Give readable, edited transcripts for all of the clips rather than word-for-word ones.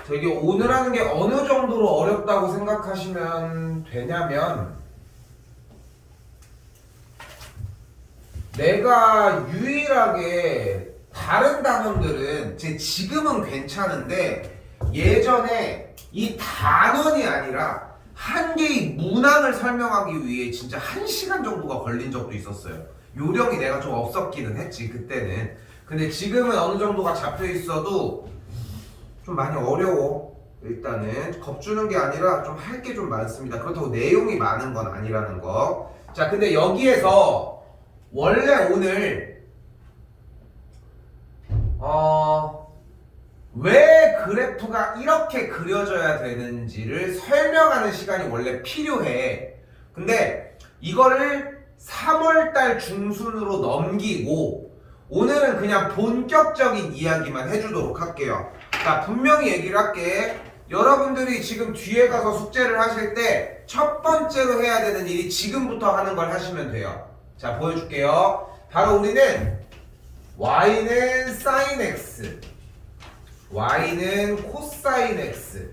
되게 오늘 하는 게 어느 정도로 어렵다고 생각하시면 되냐면, 내가 유일하게 다른 단원들은 지금은 괜찮은데 예전에 이 단원이 아니라 한 개의 문항을 설명하기 위해 진짜 1시간 정도가 걸린 적도 있었어요. 요령이 내가 좀 없었기는 했지 그때는. 근데 지금은 어느 정도가 잡혀 있어도 좀 많이 어려워. 일단은 겁주는 게 아니라 좀 할 게 좀 많습니다. 그렇다고 내용이 많은 건 아니라는 거. 자, 근데 여기에서 원래 오늘 왜 그래프가 이렇게 그려져야 되는지를 설명하는 시간이 원래 필요해. 근데 이거를 3월달 중순으로 넘기고 오늘은 그냥 본격적인 이야기만 해주도록 할게요. 자, 분명히 얘기를 할게. 여러분들이 지금 뒤에 가서 숙제를 하실 때 첫 번째로 해야 되는 일이 지금부터 하는 걸 하시면 돼요. 자, 보여줄게요. 바로 우리는 y는 sin x, y는 코사인 x,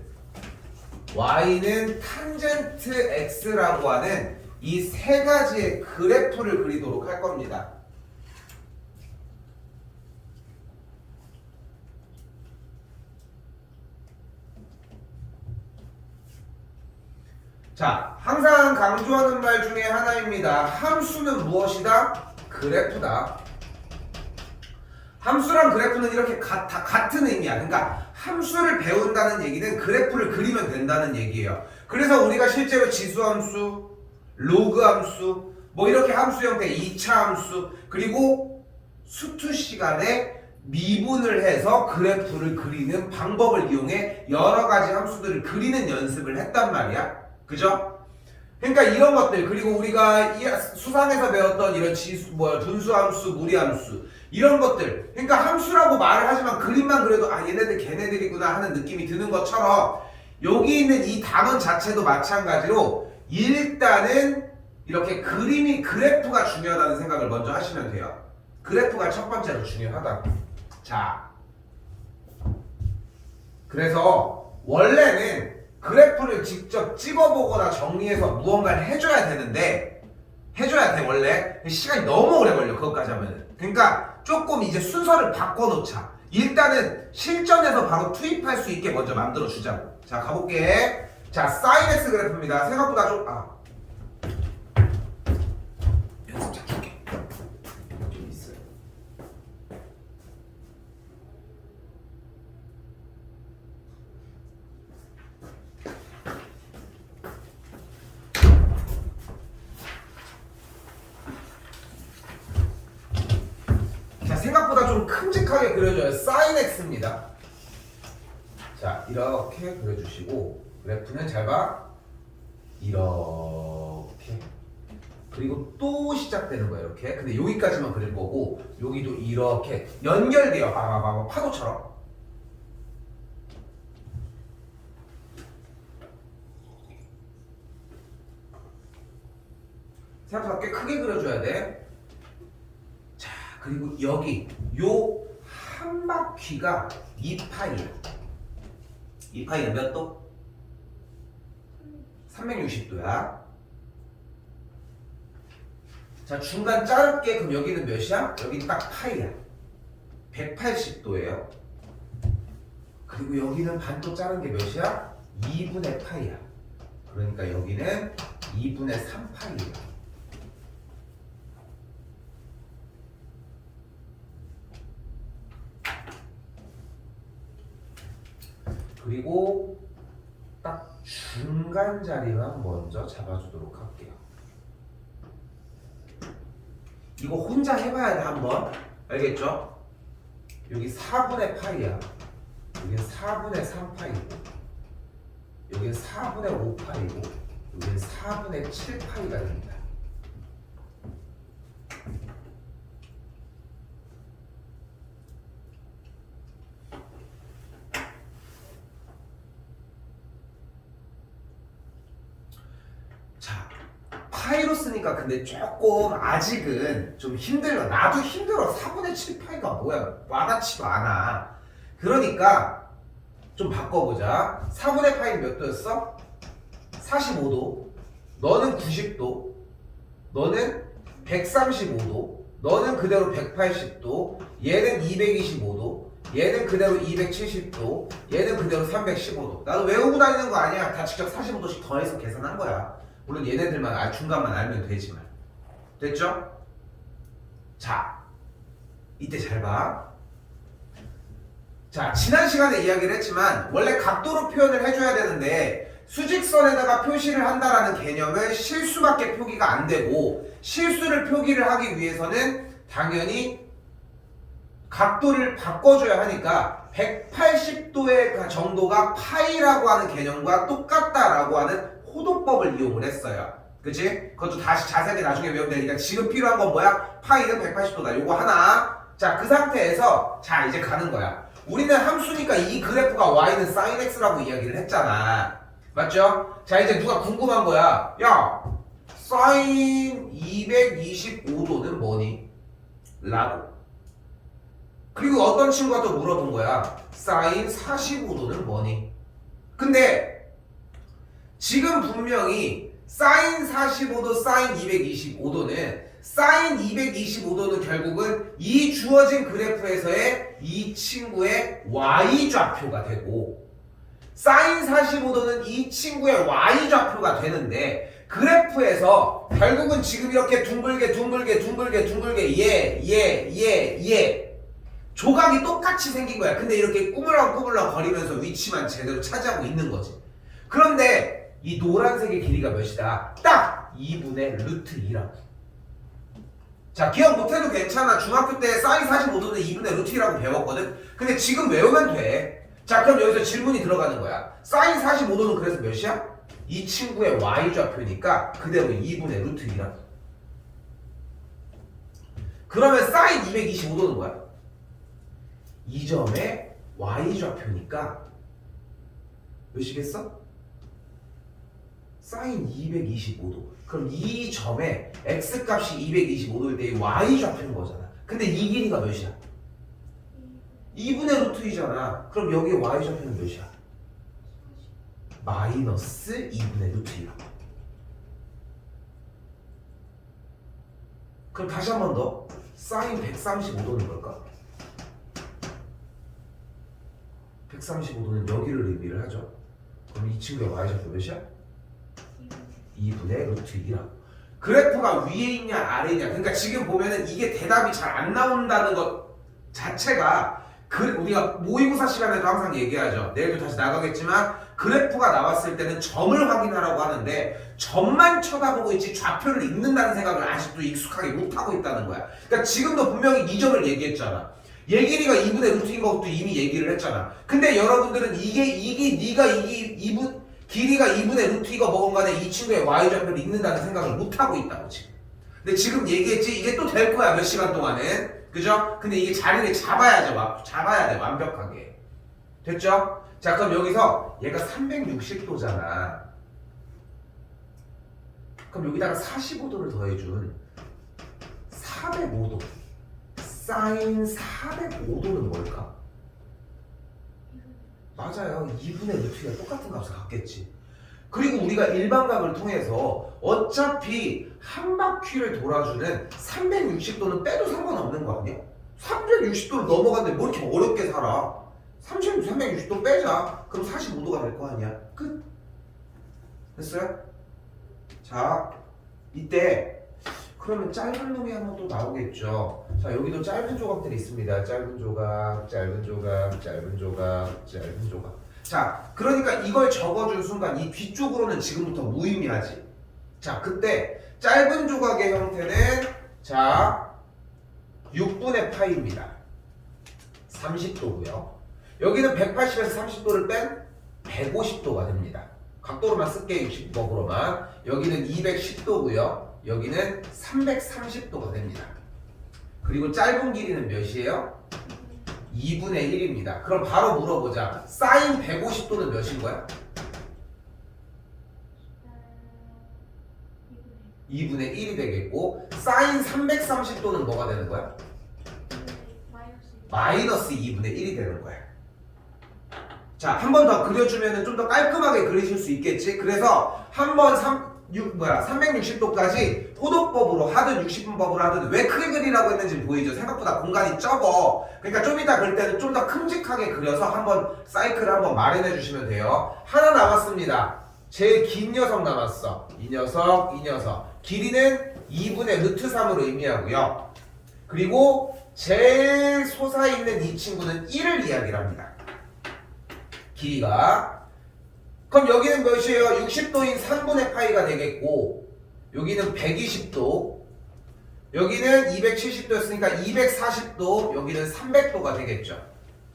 y는 탄젠트 x라고 하는 이 세 가지의 그래프를 그리도록 할 겁니다. 자, 항상 강조하는 말 중에 하나입니다. 함수는 무엇이다? 그래프다. 함수랑 그래프는 이렇게 같은 의미야. 그러니까 함수를 배운다는 얘기는 그래프를 그리면 된다는 얘기예요. 그래서 우리가 실제로 지수함수, 로그함수, 뭐 이렇게 함수 형태 2차 함수, 그리고 수투 시간에 미분을 해서 그래프를 그리는 방법을 이용해 여러 가지 함수들을 그리는 연습을 했단 말이야. 그죠? 그러니까 이런 것들, 그리고 우리가 수상에서 배웠던 이런 분수함수, 무리함수 이런 것들, 그러니까 함수라고 말을 하지만 그림만 그려도 아 얘네들 걔네들이구나 하는 느낌이 드는 것처럼 여기 있는 이 단원 자체도 마찬가지로 일단은 이렇게 그래프가 중요하다는 생각을 먼저 하시면 돼요. 그래프가 첫 번째로 중요하다. 자, 그래서 원래는 그래프를 직접 찍어보거나 정리해서 무언가를 해줘야 되는데, 해줘야 돼 원래. 시간이 너무 오래 걸려 그것까지 하면은. 그러니까 조금 이제 순서를 바꿔놓자. 일단은 실전에서 바로 투입할 수 있게 먼저 만들어 주자고. 자, 가볼게. 자, sin x 그래프입니다. 생각보다 좀 연습 잡힐게. 좀 있어요. 생각보다 좀 큼직하게 그려져요. sin x입니다. 자, 이렇게 그려주시고 그래프는 잘 봐. 이렇게. 그리고 또 시작되는 거예요. 이렇게. 근데 여기까지만 그릴 거고 여기도 이렇게 연결돼요. 파도처럼. 생각보다 꽤 크게 그려줘야 돼. 그리고 여기 요 한 바퀴가 2파이야. 2파이는 몇 도? 360도야. 자, 중간 자를게. 그럼 여기는 몇이야? 여기는 딱 파이야. 180도예요. 그리고 여기는 반도 자른 게 몇이야? 2분의 파이야. 그러니까 여기는 2분의 3파이야. 그리고 딱 중간 자리만 먼저 잡아주도록 할게요. 이거 혼자 해봐야 돼 한번. 알겠죠? 여기 4분의 파이야. 여기는 4분의 3파이고 여기는 4분의 5파이고 여기는 4분의 7파이가 됩니다. 파이로 쓰니까 근데 조금 아직은 좀 힘들어. 나도 힘들어. 4분의 7파이가 뭐야. 와닿지도 않아. 그러니까 좀 바꿔보자. 4분의 파이 몇 도였어? 45도. 너는 90도. 너는 135도. 너는 그대로 180도. 얘는 225도. 얘는 그대로 270도. 얘는 그대로 315도. 나도 외우고 다니는 거 아니야. 다 직접 45도씩 더해서 계산한 거야. 물론 얘네들만 중간만 알면 되지만. 됐죠? 자, 이때 잘 봐. 자, 지난 시간에 이야기를 했지만 원래 각도로 표현을 해줘야 되는데 수직선에다가 표시를 한다라는 개념은 실수밖에 표기가 안 되고, 실수를 표기를 하기 위해서는 당연히 각도를 바꿔줘야 하니까 180도의 정도가 파이라고 하는 개념과 똑같다라고 하는 호도법을 이용을 했어요. 그치? 그것도 다시 자세하게 나중에 외우면 되니까 지금 필요한 건 뭐야? 파이는 180도다. 요거 하나. 자, 그 상태에서 자, 이제 가는 거야. 우리는 함수니까 이 그래프가 y는 sin x라고 이야기를 했잖아. 맞죠? 자, 이제 누가 궁금한 거야. 야, sin 225도는 뭐니? 라고. 그리고 어떤 친구가 또 물어본 거야. sin 45도는 뭐니? 근데 지금 분명히 sin 45도, sin 225도는 sin 225도는 결국은 이 주어진 그래프에서의 이 친구의 y좌표가 되고, sin 45도는 이 친구의 y좌표가 되는데, 그래프에서 결국은 지금 이렇게 둥글게 조각이 똑같이 생긴 거야. 근데 이렇게 꾸물렁꾸물렁 거리면서 위치만 제대로 차지하고 있는 거지. 그런데 이 노란색의 길이가 몇이다? 딱 2분의 루트 2라고. 자, 기억 못해도 괜찮아. 중학교 때 sin 45도는 2분의 루트 2라고 배웠거든. 근데 지금 외우면 돼. 자, 그럼 여기서 질문이 들어가는 거야. sin 45도는 그래서 몇이야? 이 친구의 y좌표니까 그대로 2분의 루트 2라고. 그러면 sin 225도는 뭐야? 이 점의 y좌표니까 몇이겠어? sin 225도. 그럼 이 점의 x값이 225도일 때 y좌표인 거잖아. 근데 이 길이가 몇이야? 2분의 루트 2잖아. 그럼 여기에 y좌표는 몇이야? 마이너스 2분의 루트 2라고. 그럼 다시 한 번 더. sin 135도는 뭘까? 135도는 여기를 의미를 하죠. 그럼 이 친구의 y좌표 몇이야? 2분의 루트 2라고. 그래프가 위에 있냐 아래에 있냐. 그러니까 지금 보면은 이게 대답이 잘 안 나온다는 것 자체가, 우리가 모의고사 시간에도 항상 얘기하죠. 내일도 다시 나가겠지만 그래프가 나왔을 때는 점을 확인하라고 하는데 점만 쳐다보고 있지 좌표를 읽는다는 생각을 아직도 익숙하게 못하고 있다는 거야. 그러니까 지금도 분명히 이 점을 얘기했잖아. 얘 길이가 2분의 루트인 것도 이미 얘기를 했잖아. 근데 여러분들은 길이가 2분의 루트 2가 뭐건 간에 이 친구의 y좌표를 읽는다는 생각을 못하고 있다고 지금. 근데 지금 얘기했지, 이게 또 될 거야 몇 시간 동안은. 그죠? 근데 이게 자리를 잡아야 돼 완벽하게. 됐죠? 자, 그럼 여기서 얘가 360도잖아. 그럼 여기다가 45도를 더해준 405도. sin 405도는 뭘까? 맞아요. 2분의 루트 2가 똑같은 값을 갖겠지. 그리고 우리가 일반각을 통해서 어차피 한 바퀴를 돌아주는 360도는 빼도 상관없는 거 아니야? 360도를 넘어갔는데 뭐 이렇게 어렵게 살아? 360도 빼자. 그럼 45도가 될 거 아니야? 끝. 됐어요? 자, 이때 그러면 짧은 놈이 한 번 또 나오겠죠. 자, 여기도 짧은 조각들이 있습니다. 짧은 조각. 자, 그러니까 이걸 적어준 순간 이 뒤쪽으로는 지금부터 무의미하지. 자, 그때 짧은 조각의 형태는 자 6분의 파이입니다. 30도고요. 여기는 180에서 30도를 뺀 150도가 됩니다. 각도로만 쓸게, 60도로만. 여기는 210도고요. 여기는 330도가 됩니다. 그리고 짧은 길이는 몇이에요? 2분의 1입니다. 그럼 바로 물어보자. sin 150도는 몇인 거야? 2분의 1이 되겠고, sin 330도는 뭐가 되는 거야? 마이너스 2분의 1이 되는 거야. 자, 한 번 더 그려주면 좀 더 깔끔하게 그리실 수 있겠지? 그래서 한번 360도까지 포도법으로 하든 60분법으로 하든 왜 크게 그리라고 했는지 보이죠? 생각보다 공간이 적어. 그러니까 좀 이따 그릴 때는 좀 더 큼직하게 그려서 한번 사이클을 한번 마련해 주시면 돼요. 하나 남았습니다. 제일 긴 녀석 남았어. 이 녀석, 이 녀석. 길이는 2분의 루트 3으로 의미하고요. 그리고 제일 솟아있는 이 친구는 1을 이야기를 합니다. 길이가. 그럼 여기는 몇이에요? 60도인 3분의 파이가 되겠고, 여기는 120도, 여기는 270도였으니까 240도, 여기는 300도가 되겠죠.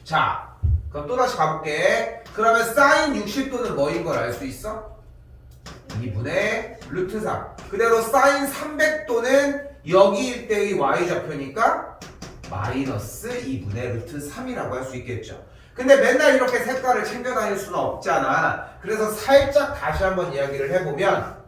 자, 그럼 또다시 가볼게. 그러면 사인 60도는 뭐인 걸 알 수 있어? 2분의 루트 3. 그대로 사인 300도는 여기일 때의 y좌표니까 마이너스 2분의 루트 3이라고 할 수 있겠죠. 근데 맨날 이렇게 색깔을 챙겨 다닐 수는 없잖아. 그래서 살짝 다시 한번 이야기를 해보면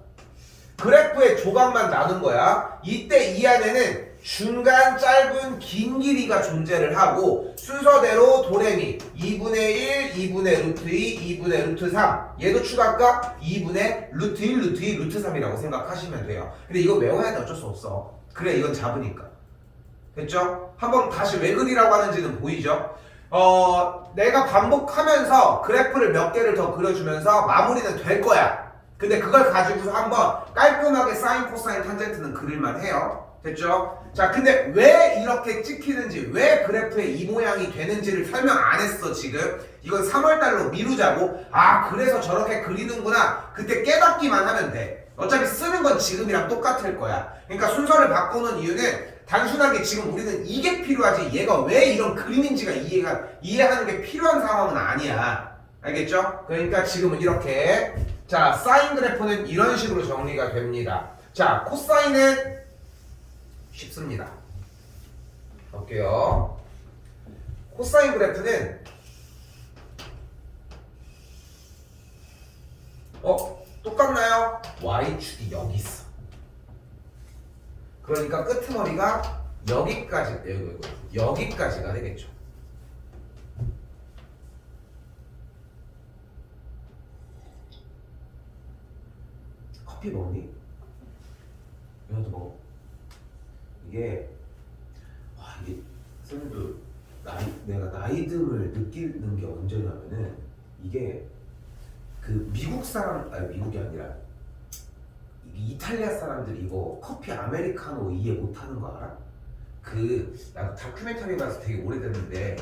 그래프의 조각만 나눈 거야. 이때 이 안에는 중간 짧은 긴 길이가 존재를 하고 순서대로 도레미 2분의 1, 2분의 루트 2, 2분의 루트 3 얘도 추가할까? 2분의 루트 1, 루트 2, 루트 3이라고 생각하시면 돼요. 근데 이거 외워야 돼. 어쩔 수 없어. 그래 이건 잡으니까. 됐죠? 한번 다시 왜 그리라고 하는지는 보이죠? 내가 반복하면서 그래프를 몇 개를 더 그려주면서 마무리는 될 거야. 근데 그걸 가지고서 한번 깔끔하게 사인, 코사인, 탄젠트는 그릴만 해요. 됐죠? 자, 근데 왜 이렇게 찍히는지, 왜 그래프에 이 모양이 되는지를 설명 안 했어, 지금. 이건 3월달로 미루자고. 아, 그래서 저렇게 그리는구나. 그때 깨닫기만 하면 돼. 어차피 쓰는 건 지금이랑 똑같을 거야. 그러니까 순서를 바꾸는 이유는 단순하게 지금 우리는 이게 필요하지 얘가 왜 이런 그림인지가 이해하는 게 필요한 상황은 아니야. 알겠죠? 그러니까 지금은 이렇게. 자, 사인 그래프는 이런 식으로 정리가 됩니다. 자, 코사인은 쉽습니다. 볼게요. 코사인 그래프는 똑같나요? y축이 여기 있어. 그러니까 끄트머리가 여기까지가 되겠죠. 커피 먹니? 이것도 먹어. 이게 선생님도 내가 나이듦을 느끼는 게 언제냐면은 이게 그 미국 사람 미국이 아니라 이탈리아 사람들이 이거 커피 아메리카노 이해 못하는 거 알아? 나 다큐멘터리 봐서 되게 오래됐는데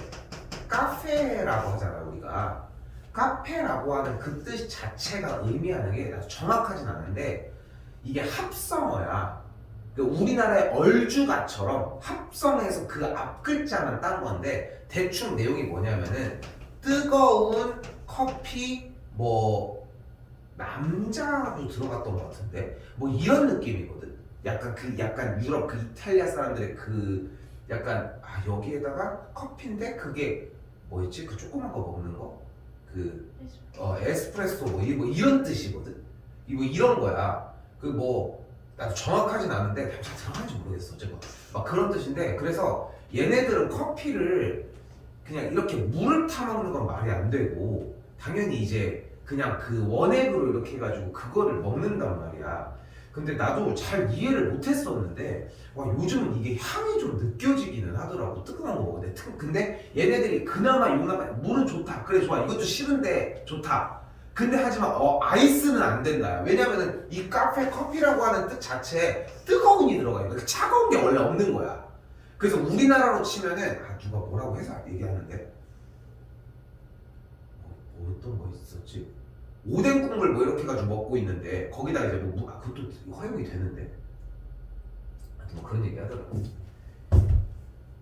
카페라고 하잖아 우리가. 카페라고 하는 그 뜻 자체가 의미하는 게 나도 정확하진 않은데 이게 합성어야. 우리나라의 얼주가처럼 합성해서 그 앞 글자만 딴 건데 대충 내용이 뭐냐면은 뜨거운 커피 남자도 들어갔던 것 같은데 이런 느낌이거든. 약간 유럽 이탈리아 사람들의 여기에다가 커피인데 그게 뭐였지? 그 조그만 거 먹는 거 에스프레소 이런 뜻이거든. 이런 거야. 나도 정확하진 않은데 잘 들어가는지 모르겠어. 어쨌건 막 그런 뜻인데 그래서 얘네들은 커피를 그냥 이렇게 물을 타먹는 건 말이 안 되고 당연히 이제 그냥 그 원액으로 이렇게 해가지고 그거를 먹는단 말이야. 근데 나도 잘 이해를 못했었는데 요즘은 이게 향이 좀 느껴지기는 하더라고. 뜨끈한 거 먹는데 근데 얘네들이 그나마 물은 좋다. 그래 좋아. 이것도 싫은데 좋다. 근데 하지만 아이스는 안 된다. 왜냐면은 이 커피라고 하는 뜻 자체에 뜨거운이 들어가 있는 거야. 차가운 게 원래 없는 거야. 그래서 우리나라로 치면은 누가 뭐라고 해서 얘기하는데 어떤 거 있었지? 오뎅 국물 이렇게 해가지고 먹고 있는데 거기다 이제 그것도 허용이 되는데 그런 얘기 하더라고.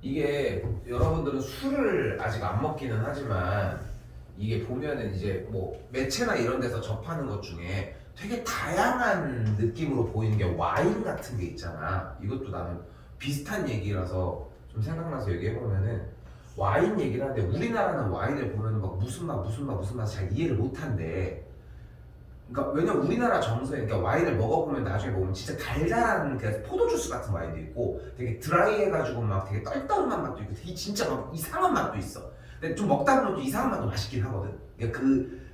이게 여러분들은 술을 아직 안 먹기는 하지만 이게 보면은 이제 매체나 이런 데서 접하는 것 중에 되게 다양한 느낌으로 보이는 게 와인 같은 게 있잖아. 이것도 나는 비슷한 얘기라서 좀 생각나서 얘기해보면은 와인 얘기를 하는데 우리나라는 와인을 보면은 무슨 맛 잘 이해를 못한대. 그러니까 왜냐면 우리나라 정서에 와인을 먹어보면 나중에 먹으면 진짜 달달한 포도주스 같은 와인도 있고 되게 드라이해가지고 되게 떨떠름한 맛도 있고 되게 진짜 이상한 맛도 있어. 근데 좀 먹다 보면 좀 이상한 맛도 맛있긴 하거든. 그러니까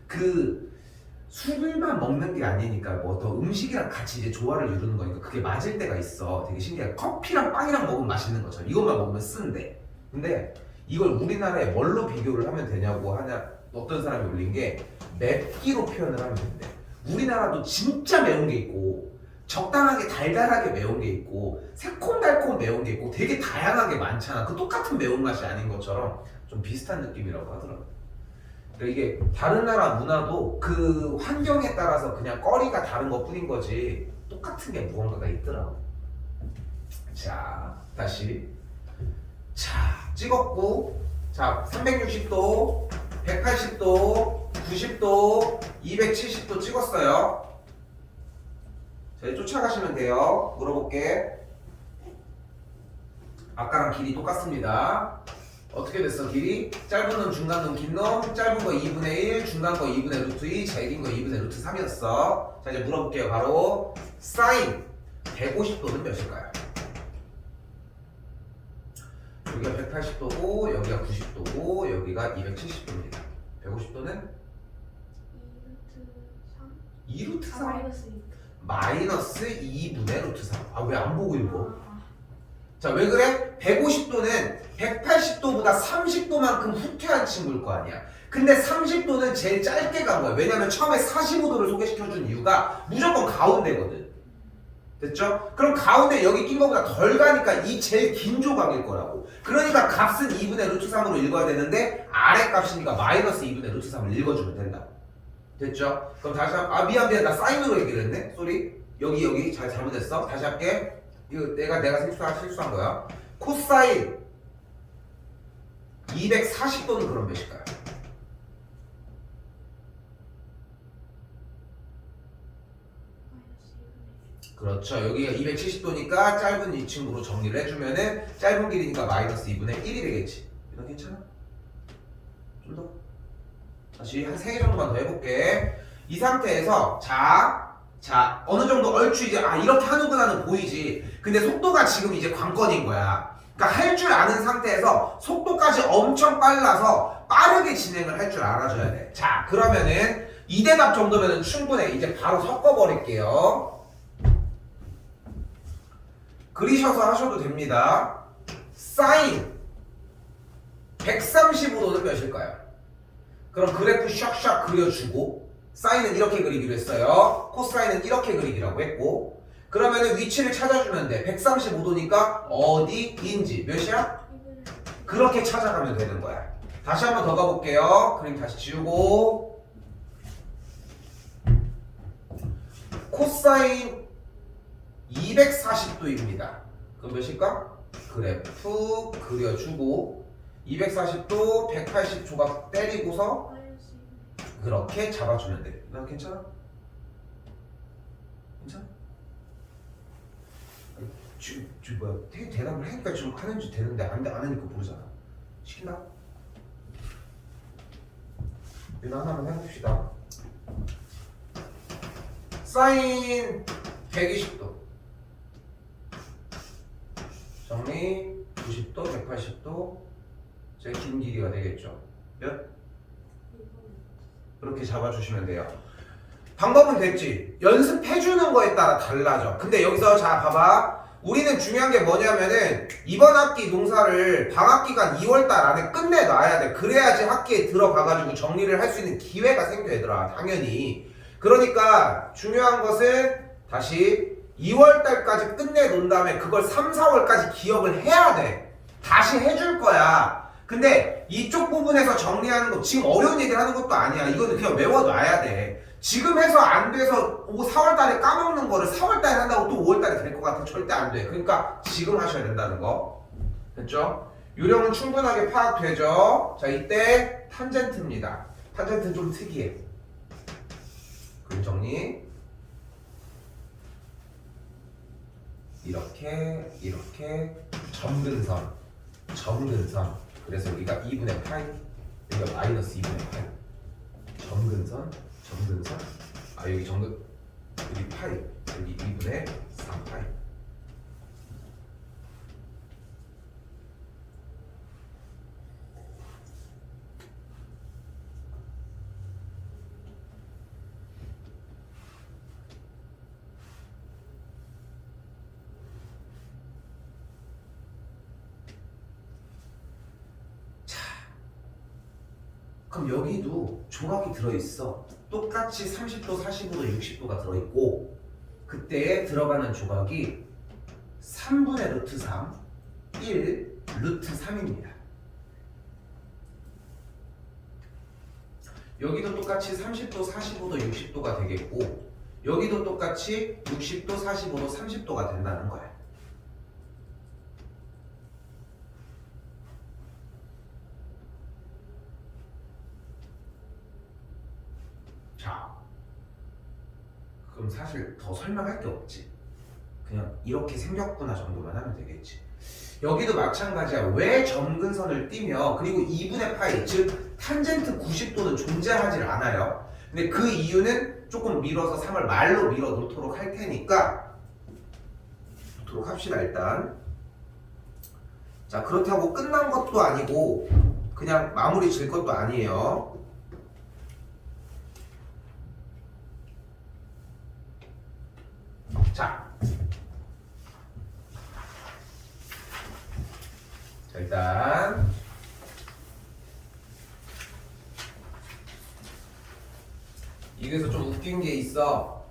그 술만 먹는 게 아니니까 뭐 더 음식이랑 같이 이제 조화를 이루는 거니까 그게 맞을 때가 있어. 되게 신기해. 커피랑 빵이랑 먹으면 맛있는 것처럼 이것만 먹으면 쓴데. 근데 이걸 우리나라에 뭘로 비교를 하면 되냐고 하냐 어떤 사람이 올린 게 맵기로 표현을 하면 된대. 우리나라도 진짜 매운 게 있고 적당하게 달달하게 매운 게 있고 새콤달콤 매운 게 있고 되게 다양하게 많잖아. 그 똑같은 매운맛이 아닌 것처럼 좀 비슷한 느낌이라고 하더라고. 그러니까 이게 다른 나라 문화도 그 환경에 따라서 그냥 거리가 다른 것 뿐인 거지 똑같은 게 무언가가 있더라고. 자, 다시. 자, 찍었고, 자, 360도, 180도, 90도, 270도 찍었어요. 자, 이제 쫓아가시면 돼요. 물어볼게. 아까랑 길이 똑같습니다. 어떻게 됐어, 길이? 짧은 놈, 중간 놈, 긴 놈, 짧은 거 2분의 1, 중간 거 2분의 루트 2, 잘긴 거 2분의 루트 3이었어. 자, 이제 물어볼게요. 바로, 사인 150도는 몇일까요? 여기가 180도고, 여기가 90도고, 여기가 270도입니다. 150도는? 2루트 3? 마이너스 2. 마이너스 2분의 루트 3. 아, 왜 안 보고 읽어? 자, 왜 그래? 150도는 180도보다 30도만큼 후퇴한 친구일 거 아니야. 근데 30도는 제일 짧게 간 거야. 왜냐면 처음에 45도를 소개시켜준 이유가 무조건 가운데거든. 됐죠? 그럼 가운데 여기 낀 거보다 덜 가니까 이 제일 긴 조각일 거라고. 그러니까 값은 2분의 루트 3으로 읽어야 되는데 아래 값이니까 마이너스 2분의 루트 3을 읽어주면 된다. 됐죠? 그럼 다시 미안 나 사인으로 얘기를 했네? 쏘리. 여기 잘못했어. 다시 할게. 이거 내가 실수한 거야. 코사인 240도는 그럼 몇일까요? 그렇죠. 여기가 270도니까 짧은 이 친구로 정리를 해주면은 짧은 길이니까 마이너스 2분의 1이 되겠지. 이거 괜찮아? 좀 더? 다시 한 3개 정도만 더 해볼게. 이 상태에서 자 어느 정도 얼추 이제 이렇게 하는구나는 보이지. 근데 속도가 지금 이제 관건인 거야. 그러니까 할 줄 아는 상태에서 속도까지 엄청 빨라서 빠르게 진행을 할 줄 알아줘야 돼. 자, 그러면은 이 대답 정도면은 충분해. 이제 바로 섞어버릴게요. 그리셔서 하셔도 됩니다. 사인 135도는 몇일까요? 그럼 그래프 샥샥 그려주고 사인은 이렇게 그리기로 했어요. 코사인은 이렇게 그리기라고 했고 그러면은 위치를 찾아주면 돼. 135도니까 어디인지 몇이야? 그렇게 찾아가면 되는 거야. 다시 한번 더 가볼게요. 그림 다시 지우고 코사인 240도입니다. 그럼 몇일까? 그래프 그려주고 240도 180 조각 때리고서 그렇게 잡아주면 돼. 나 괜찮아? 괜찮아? 지금 뭐야? 대답을 하니까 좀 하는지 되는데 안 하니까 모르잖아. 시킨다? 이거 하나만 해봅시다. 사인 120도 정리 90도 180도 제 긴 길이가 되겠죠. 몇? 그렇게 잡아주시면 돼요. 방법은 됐지. 연습해주는 거에 따라 달라져. 근데 여기서 자 봐봐. 우리는 중요한 게 뭐냐면은 이번 학기 농사를 방학기간 2월달 안에 끝내놔야 돼. 그래야지 학기에 들어가가지고 정리를 할 수 있는 기회가 생겨 얘들아. 당연히. 그러니까 중요한 것은 다시 2월달까지 끝내놓은 다음에 그걸 3, 4월까지 기억을 해야 돼. 다시 해줄 거야. 근데 이쪽 부분에서 정리하는 거 지금 어려운 얘기를 하는 것도 아니야. 이거는 그냥 외워놔야 돼. 지금 해서 안 돼서 4월달에 까먹는 거를 4월달에 한다고 또 5월달에 될 것 같아. 절대 안 돼. 그러니까 지금 하셔야 된다는 거. 됐죠? 요령은 충분하게 파악되죠? 자, 이때 탄젠트입니다. 탄젠트는 좀 특이해. 그림 정리. 이렇게 점근선. 그래서 여기가 2분의 파이, 여기가 마이너스 2분의 파이. 점근선. 여기 여기 파이, 여기 2분의 3파이. 그럼 여기도 조각이 들어있어. 똑같이 30도, 45도, 60도가 들어있고 그때에 들어가는 조각이 3분의 루트 3, 1 루트 3입니다. 여기도 똑같이 30도, 45도, 60도가 되겠고 여기도 똑같이 60도, 45도, 30도가 된다는 거야. 자, 그럼 사실 더 설명할 게 없지. 그냥 이렇게 생겼구나 정도만 하면 되겠지. 여기도 마찬가지야. 왜 점근선을 띄며 그리고 2분의 파이 즉 탄젠트 90도는 존재하지 않아요. 근데 그 이유는 조금 밀어서 3을 말로 밀어 놓도록 할 테니까 놓도록 합시다. 일단 자, 그렇다고 끝난 것도 아니고 그냥 마무리 질 것도 아니에요. 자, 일단 여기서 좀 웃긴 게 있어.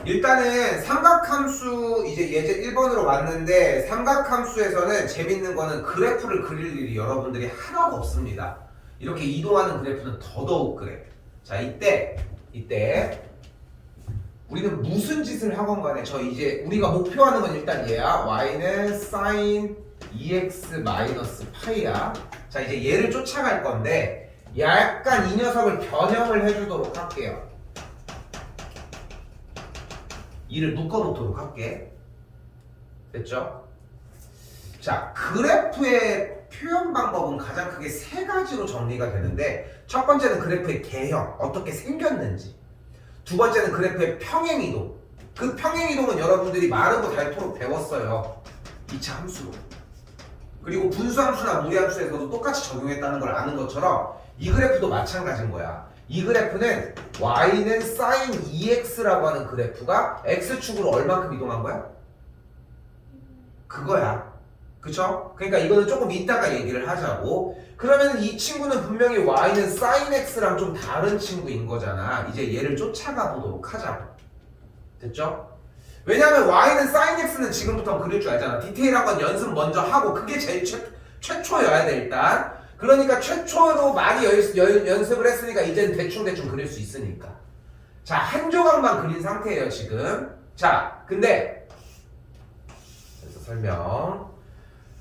일단은 삼각함수 이제 예제 1번으로 왔는데 삼각함수에서는 재밌는 거는 그래프를 그릴 일이 여러분들이 하나도 없습니다. 이렇게 이동하는 그래프는 더더욱 그래. 자, 이때 우리는 무슨 짓을 하건 간에 저 이제 우리가 목표하는 건 일단 얘야. y는 sin 2x 마이너스 파이야. 자, 이제 얘를 쫓아갈 건데 약간 이 녀석을 변형을 해주도록 할게요. 이를 묶어놓도록 할게. 됐죠? 자, 그래프의 표현 방법은 가장 크게 세 가지로 정리가 되는데 첫 번째는 그래프의 개형, 어떻게 생겼는지. 두 번째는 그래프의 평행이동. 그 평행이동은 여러분들이 마르고 닳도록 배웠어요. 2차 함수로. 그리고 분수함수나 무리함수에서도 똑같이 적용했다는 걸 아는 것처럼 이 그래프도 마찬가지인 거야. 이 그래프는 y는 sin 2x라고 하는 그래프가 x축으로 얼만큼 이동한 거야? 그거야. 그쵸? 그러니까 이거는 조금 이따가 얘기를 하자고. 그러면 이 친구는 분명히 y는 sin x랑 좀 다른 친구인 거잖아. 이제 얘를 쫓아가 보도록 하자고. 됐죠? 왜냐면 y는 sin x는 지금부터 그릴 줄 알잖아. 디테일한 건 연습 먼저 하고 그게 제일 최초여야 돼 일단. 그러니까 최초로 많이 연습을 했으니까 이제는 대충 그릴 수 있으니까. 자, 한 조각만 그린 상태예요 지금. 자, 근데 그래서 설명.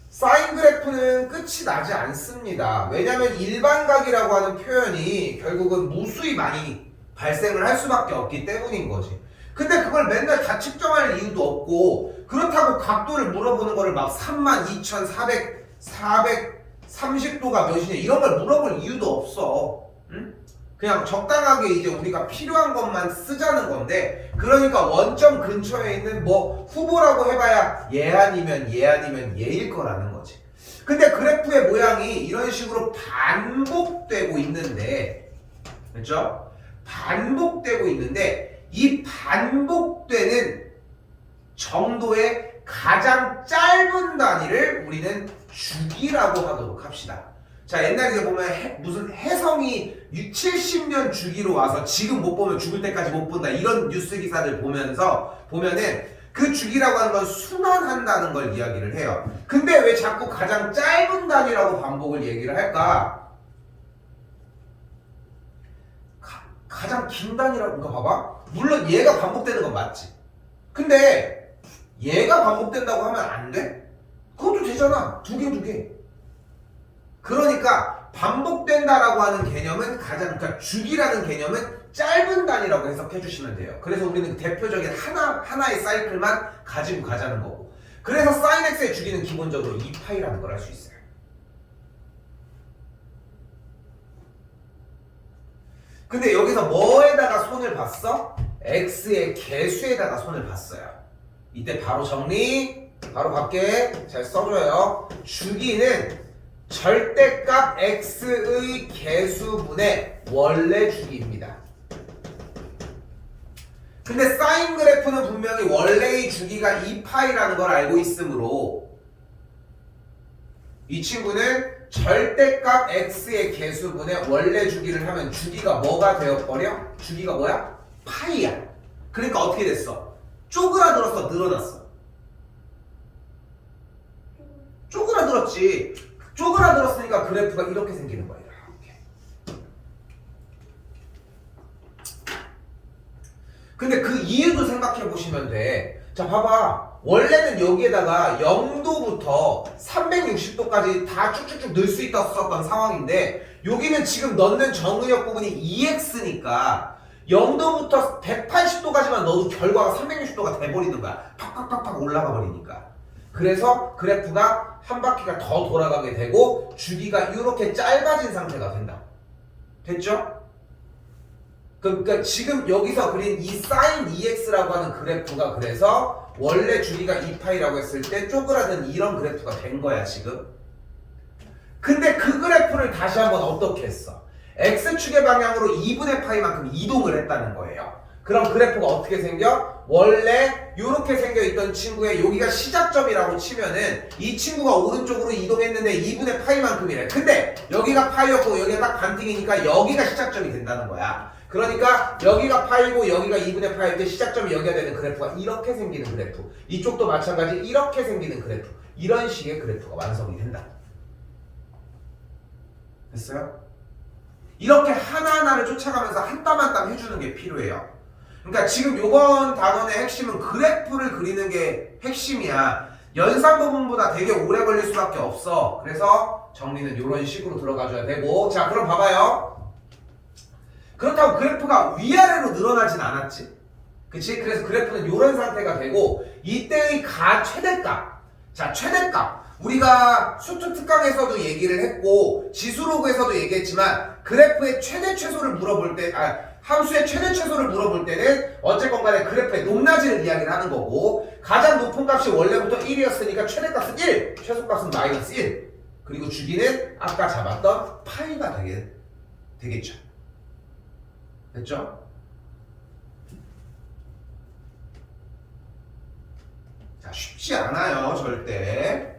사인 그래프는 끝이 나지 않습니다. 왜냐면 일반각이라고 하는 표현이 결국은 무수히 많이 발생을 할 수밖에 없기 때문인 거지. 근데 그걸 맨날 다 측정할 이유도 없고 그렇다고 각도를 물어보는 거를 막 32,430도가 몇이냐 이런 걸 물어볼 이유도 없어. 응? 그냥 적당하게 이제 우리가 필요한 것만 쓰자는 건데 그러니까 원점 근처에 있는 뭐 후보라고 해봐야 얘 아니면 얘일 거라는 거지. 근데 그래프의 모양이 이런 식으로 반복되고 있는데 그렇죠? 반복되고 있는데 이 반복되는 정도의 가장 짧은 단위를 우리는 주기라고 하도록 합시다. 자, 옛날에 보면 무슨 혜성이 70년 주기로 와서 지금 못 보면 죽을 때까지 못 본다 이런 뉴스 기사들 보면은 그 주기라고 하는 건 순환한다는 걸 이야기를 해요. 근데 왜 자꾸 가장 짧은 단위라고 반복을 얘기를 할까? 가장 긴 단위라고 봐봐. 물론 얘가 반복되는 건 맞지. 근데 얘가 반복된다고 하면 안 돼? 그것도 되잖아. 두 개. 그러니까 반복된다라고 하는 개념은 그러니까 주기라는 개념은 짧은 단위라고 해석해 주시면 돼요. 그래서 우리는 대표적인 하나의 사이클만 가지고 가자는 거고. 그래서 sin x의 주기는 기본적으로 2파이라는 걸 할 수 있어요. 근데 여기서 뭐에다가 손을 봤어? x의 개수에다가 손을 봤어요. 이때 바로 정리, 바로 밖에 잘 써줘요. 주기는 절대값 x의 개수분의 원래 주기입니다. 근데 사인 그래프는 분명히 원래의 주기가 2파이라는 걸 알고 있으므로 이 친구는 절대값 x의 개수분의 원래 주기를 하면 주기가 뭐가 되어버려? 주기가 뭐야? 파이야. 그러니까 어떻게 됐어? 쪼그라들어서 늘어났어. 쪼그라들었지. 쪼그라들었으니까 그래프가 이렇게 생기는 거예요. 이렇게. 근데 그 이유도 생각해 보시면 돼. 자, 봐봐. 원래는 여기에다가 0도부터 360도까지 다 쭉쭉쭉 넣을 수 있었던 상황인데 여기는 지금 넣는 정의역 부분이 2x니까 0도부터 180도까지만 넣어도 결과가 360도가 돼버리는 거야. 팍팍팍팍 올라가 버리니까. 그래서 그래프가 한 바퀴가 더 돌아가게 되고 주기가 이렇게 짧아진 상태가 된다. 됐죠? 그러니까 지금 여기서 그린 이 sin 2x라고 하는 그래프가 그래서 원래 주기가 2파이라고 했을 때 쪼그라든 이런 그래프가 된 거야 지금. 근데 그 그래프를 다시 한번 어떻게 했어? x축의 방향으로 2분의 파이만큼 이동을 했다는 거예요. 그럼 그래프가 어떻게 생겨? 원래 이렇게 생겨있던 친구의 여기가 시작점이라고 치면은 이 친구가 오른쪽으로 이동했는데 2분의 파이만큼이래. 근데 여기가 파이였고 여기가 딱 반띵이니까 여기가 시작점이 된다는 거야. 그러니까 여기가 파이고 여기가 2분의 파일 때 시작점이 여기가 되는 그래프가 이렇게 생기는 그래프. 이쪽도 마찬가지 이렇게 생기는 그래프. 이런 식의 그래프가 완성이 된다. 됐어요? 이렇게 하나하나를 쫓아가면서 한 땀 한 땀 해주는 게 필요해요. 그러니까 지금 요번 단원의 핵심은 그래프를 그리는 게 핵심이야. 연산 부분보다 되게 오래 걸릴 수밖에 없어. 그래서 정리는 이런 식으로 들어가줘야 되고. 자, 그럼 봐봐요. 그렇다고 그래프가 위아래로 늘어나진 않았지. 그치? 그래서 그래프는 이런 상태가 되고 이때의 최대값. 자, 최대값. 우리가 수투 특강에서도 얘기를 했고 지수로그에서도 얘기했지만 그래프의 최대 최소를 물어볼 때 함수의 최대 최소를 물어볼 때는 어쨌건 간에 그래프의 높낮이를 이야기를 하는 거고 가장 높은 값이 원래부터 1이었으니까 최대값은 1, 최소값은 마이너스 1 그리고 주기는 아까 잡았던 파이가 되겠죠. 됐죠? 자, 쉽지 않아요 절대.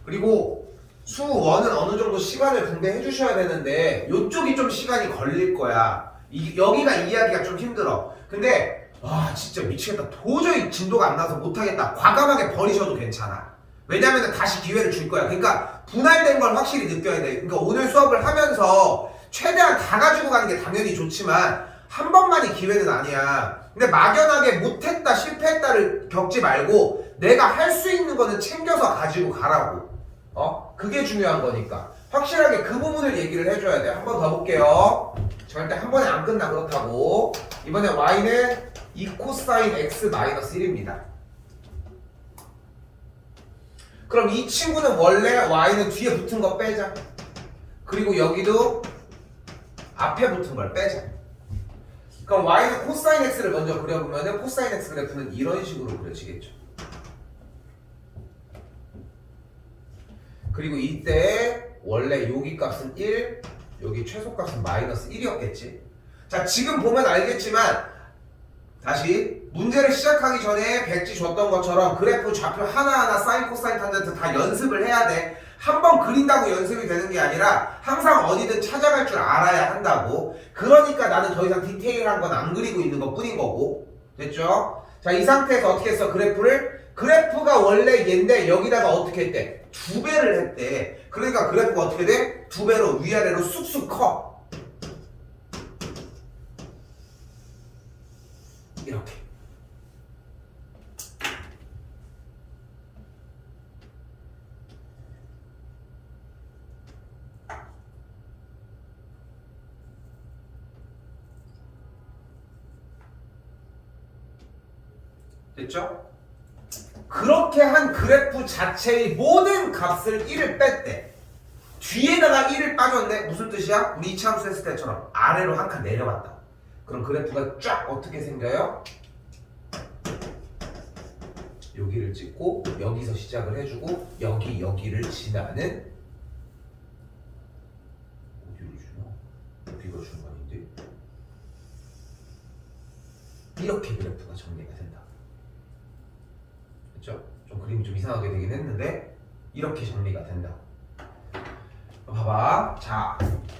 그리고 수1은 어느 정도 시간을 분배해 주셔야 되는데 이쪽이 좀 시간이 걸릴 거야. 여기가 이해하기가 좀 힘들어. 근데 와 진짜 미치겠다. 도저히 진도가 안 나서 못하겠다. 과감하게 버리셔도 괜찮아. 왜냐면 다시 기회를 줄 거야. 그러니까 분할된 걸 확실히 느껴야 돼. 그러니까 오늘 수업을 하면서 최대한 다 가지고 가는 게 당연히 좋지만 한 번만이 기회는 아니야. 근데 막연하게 못했다 실패했다를 겪지 말고 내가 할 수 있는 거는 챙겨서 가지고 가라고. 그게 중요한 거니까 확실하게 그 부분을 얘기를 해줘야 돼. 한 번 더 볼게요. 절대 한 번에 안 끝나. 그렇다고 이번에 y는 2 코사인 x 마이너스 1입니다. 그럼 이 친구는 원래 y는 뒤에 붙은 거 빼자. 그리고 여기도 앞에 붙은 걸 빼자. 그럼 y는 코사인 x를 먼저 그려보면 코사인 x 그래프는 이런 식으로 그려지겠죠. 그리고 이때 원래 여기 값은 1, 여기 최소값은 마이너스 1이었겠지. 자, 지금 보면 알겠지만 다시 문제를 시작하기 전에 백지 줬던 것처럼 그래프 좌표 하나하나 사인, 코사인, 탄젠트 다 연습을 해야 돼. 한 번 그린다고 연습이 되는 게 아니라 항상 어디든 찾아갈 줄 알아야 한다고. 그러니까 나는 더 이상 디테일한 건 안 그리고 있는 것 뿐인 거고. 됐죠? 자, 이 상태에서 어떻게 했어? 그래프가 원래 얘인데 여기다가 어떻게 했대? 2배를 했대. 그러니까 그래프가 어떻게 돼? 2배로 위아래로 쑥쑥 커. 이렇게. 됐죠? 그렇게 한 그래프 자체의 모든 값을 1을 뺐대. 뒤에다가 1을 빠졌네. 무슨 뜻이야? 우리 이차함수 했을 때처럼 아래로 한 칸 내려왔다. 그럼 그래프가 쫙 어떻게 생겨요? 여기를 찍고 여기서 시작을 해주고 여기를 지나는 어디로 주나? 여기가 중간인데 이렇게 그래프가 정리가 된다. 그렇죠? 좀 그림이 좀 이상하게 되긴 했는데 이렇게 정리가 된다. 봐봐. 자,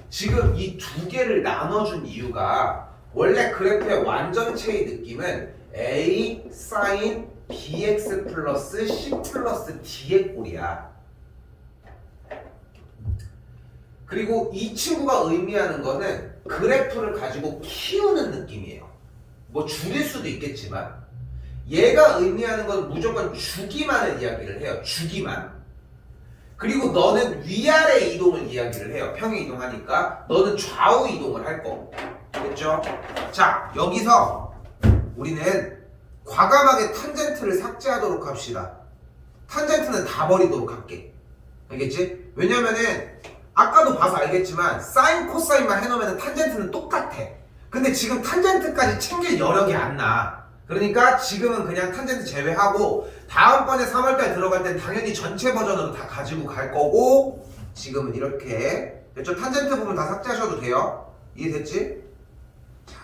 지금 이 두 개를 나눠준 이유가 원래 그래프의 완전체의 느낌은 a sin bx 플러스 c 플러스 d의 꼴이야. 그리고 이 친구가 의미하는 거는 그래프를 가지고 키우는 느낌이에요. 뭐 줄일 수도 있겠지만 얘가 의미하는 건 무조건 주기만을 이야기를 해요. 주기만. 그리고 너는 위아래 이동을 이야기를 해요. 평행 이동하니까 너는 좌우 이동을 할 거고. 됐죠? 자, 여기서 우리는 과감하게 탄젠트를 삭제하도록 합시다. 탄젠트는 다 버리도록 할게. 알겠지? 왜냐면은 아까도 봐서 알겠지만 사인 코사인만 해놓으면 탄젠트는 똑같아. 근데 지금 탄젠트까지 챙길 여력이 안 나. 그러니까 지금은 그냥 탄젠트 제외하고 다음번에 3월달 들어갈 땐 당연히 전체 버전으로 다 가지고 갈 거고, 지금은 이렇게 됐죠? 탄젠트 부분 다 삭제하셔도 돼요. 이해됐지? 자,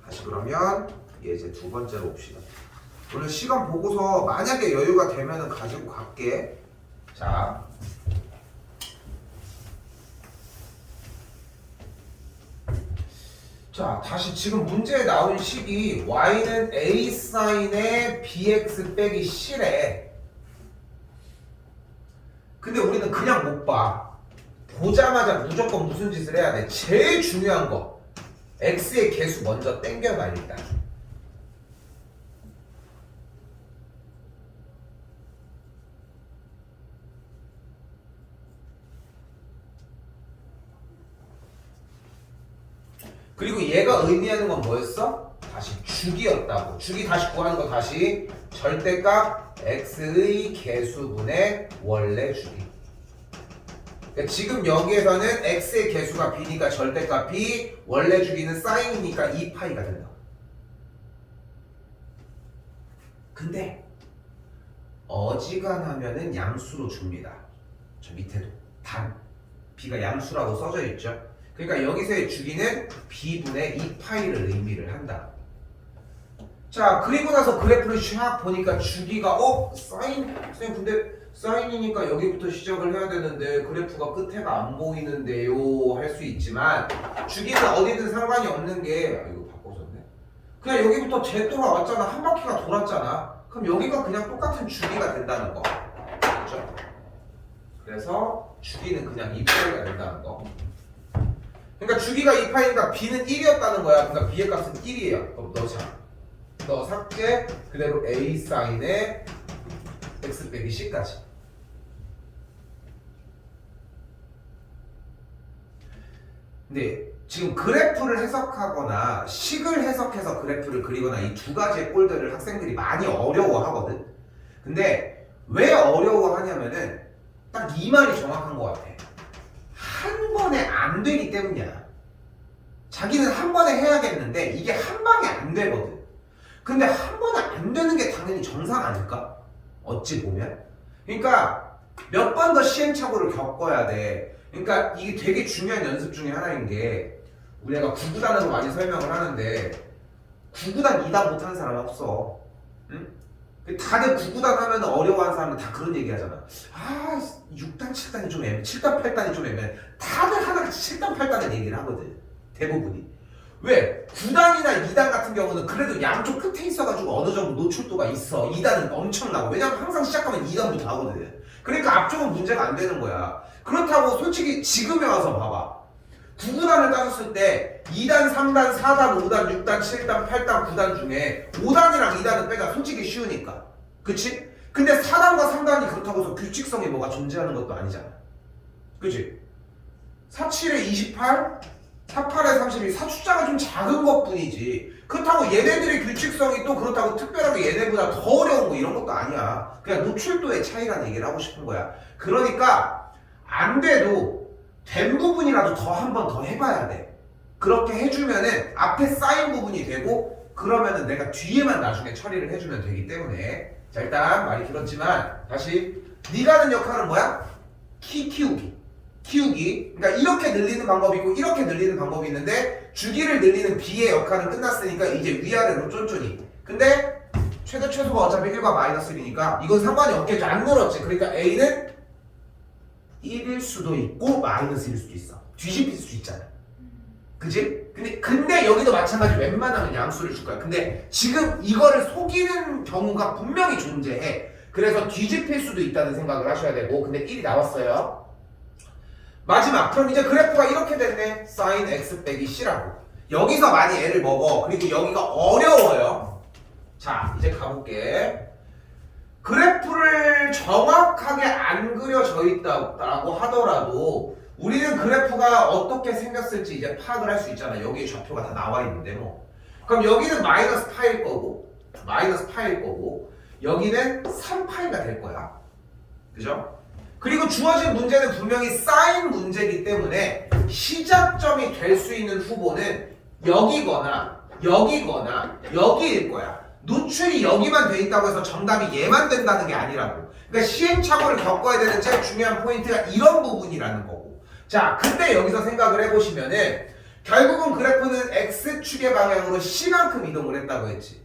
다시 그러면 이제 두 번째로 봅시다. 오늘 시간 보고서 만약에 여유가 되면은 가지고 갈게. 자, 자, 다시 지금 문제에 나온 식이 y는 a sin의 bx 빼기 c래. 근데 우리는 그냥 못 봐. 보자마자 무조건 무슨 짓을 해야 돼? 제일 중요한 거, x의 개수 먼저 땡겨봐. 일단 그리고 얘가 의미하는 건 뭐였어? 다시 주기였다고. 주기 다시 구하는 거 다시 절대값 x의 개수분의 원래 주기. 그러니까 지금 여기에서는 x의 개수가 b니까 절대값이, 원래 주기는 사인이니까 2파이가 된다. 근데 어지간하면은 양수로 줍니다. 저 밑에도 단 b가 양수라고 써져 있죠. 그러니까 여기서의 주기는 b분의 2파이를 의미를 한다. 자, 그리고 나서 그래프를 쫙 보니까 주기가 사인 근데 사인이니까 여기부터 시작을 해야 되는데 그래프가 끝에가 안 보이는데요 할 수 있지만, 주기는 어디든 상관이 없는 게, 이거 바꿔줬네. 그냥 여기부터 재 돌아왔잖아. 한 바퀴가 돌았잖아. 그럼 여기가 그냥 똑같은 주기가 된다는 거. 그렇죠? 그래서 주기는 그냥 2파이가 된다는 거. 그러니까 주기가 2파이니까 b는 1이었다는 거야. 그러니까 b의 값은 1이에요. 그럼 너 삭제, 그대로 a sin의 x 빼기 c까지. 근데 지금 그래프를 해석하거나 식을 해석해서 그래프를 그리거나 이 두 가지의 꼴들을 학생들이 많이 어려워하거든. 근데 왜 어려워하냐면은 딱 이 말이 정확한 것 같아. 한 번에 안 되기 때문이야. 자기는 한 번에 해야겠는데 이게 한 방에 안 되거든. 근데 한 번에 안 되는 게 당연히 정상 아닐까? 어찌 보면. 그러니까 몇 번 더 시행착오를 겪어야 돼. 그러니까 이게 되게 중요한 연습 중에 하나인 게, 우리가 9구단으로 많이 설명을 하는데 9구단 2단 못하는 사람 없어. 응? 다들 9구단 하면 어려워하는 사람은 다 그런 얘기 하잖아. 6단 7단이 좀 애매해, 7단 8단이 좀 애매해. 다들 하나같이 7단 8단을 얘기를 하거든, 대부분이. 왜? 9단이나 2단 같은 경우는 그래도 양쪽 끝에 있어가지고 어느 정도 노출도가 있어. 2단은 엄청나고. 왜냐면 항상 시작하면 2단부터 하거든. 그러니까 앞쪽은 문제가 안 되는 거야. 그렇다고 솔직히 지금에 와서 봐봐. 9구단을 따졌을 때 2단, 3단, 4단, 5단, 6단, 7단, 8단, 9단 중에 5단이랑 2단은 빼자. 솔직히 쉬우니까. 그치? 근데 4단과 3단이 그렇다고 해서 규칙성이 뭐가 존재하는 것도 아니잖아. 그치? 47에 28, 48에 32, 사숫자가 좀 작은 것 뿐이지. 그렇다고 얘네들의 규칙성이 또 그렇다고 특별하게 얘네보다 더 어려운 거 이런 것도 아니야. 그냥 노출도의 차이라는 얘기를 하고 싶은 거야. 그러니까 안 돼도 된 부분이라도 더 한 번 더 해봐야 돼. 그렇게 해주면은 앞에 쌓인 부분이 되고, 그러면은 내가 뒤에만 나중에 처리를 해주면 되기 때문에. 자, 일단 말이 길었지만 다시 네가 하는 역할은 뭐야? 키우기. 그러니까 이렇게 늘리는 방법이 있고 이렇게 늘리는 방법이 있는데, 주기를 늘리는 b의 역할은 끝났으니까 이제 위아래로 쫀쫀이. 근데 최소가 어차피 1과 마이너스 1이니까 이건 상관이 없겠죠. 안 늘었지. 그러니까 a는 1일 수도 있고 마이너스 1일 수도 있어. 뒤집힐 수도 있잖아. 그지? 근데 여기도 마찬가지 웬만하면 양수를 줄 거야. 근데 지금 이거를 속이는 경우가 분명히 존재해. 그래서 뒤집힐 수도 있다는 생각을 하셔야 되고, 근데 1이 나왔어요. 마지막. 그럼 이제 그래프가 이렇게 됐네. sin x 빼기 c라고. 여기서 많이 애를 먹어. 그리고 여기가 어려워요. 자, 이제 가볼게. 그래프를 정확하게 안 그려져 있다고 하더라도 우리는 그래프가 어떻게 생겼을지 이제 파악을 할 수 있잖아. 여기에 좌표가 다 나와 있는데 뭐. 그럼 여기는 마이너스 파일 거고, 여기는 3파이가 될 거야. 그죠? 그리고 주어진 문제는 분명히 사인 문제이기 때문에 시작점이 될 수 있는 후보는 여기거나 여기일 거야. 노출이 여기만 돼 있다고 해서 정답이 얘만 된다는 게 아니라고. 그러니까 시행착오를 겪어야 되는 제일 중요한 포인트가 이런 부분이라는 거고. 자, 근데 여기서 생각을 해보시면은 결국은 그래프는 X축의 방향으로 C만큼 이동을 했다고 했지.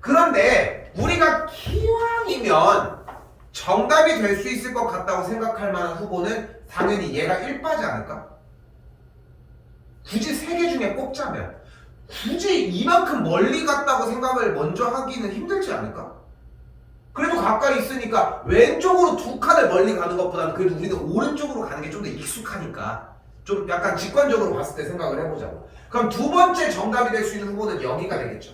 그런데 우리가 기왕이면 정답이 될 수 있을 것 같다고 생각할 만한 후보는 당연히 얘가 1빠지 않을까? 굳이 3개 중에 꼽자면 굳이 이만큼 멀리 갔다고 생각을 먼저 하기는 힘들지 않을까? 그래도 가까이 있으니까 왼쪽으로 2칸을 멀리 가는 것보다는 그래도 우리는 오른쪽으로 가는 게 좀 더 익숙하니까 좀 약간 직관적으로 봤을 때 생각을 해보자고. 그럼 두 번째 정답이 될 수 있는 후보는 여기가 되겠죠.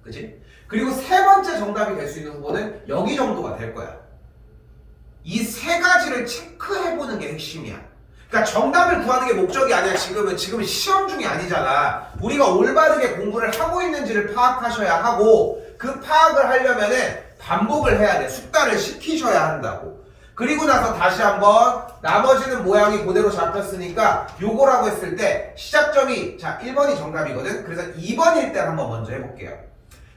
그치? 그리고 세 번째 정답이 될 수 있는 후보는 여기 정도가 될 거야. 이 세 가지를 체크해보는 게 핵심이야. 그러니까 정답을 구하는 게 목적이 아니야. 지금은 시험 중이 아니잖아. 우리가 올바르게 공부를 하고 있는지를 파악하셔야 하고, 그 파악을 하려면은 반복을 해야 돼. 숙달을 시키셔야 한다고. 그리고 나서 다시 한번 나머지는 모양이 그대로 잡혔으니까 요거라고 했을 때 시작점이, 자, 1번이 정답이거든. 그래서 2번일 때 한번 먼저 해볼게요.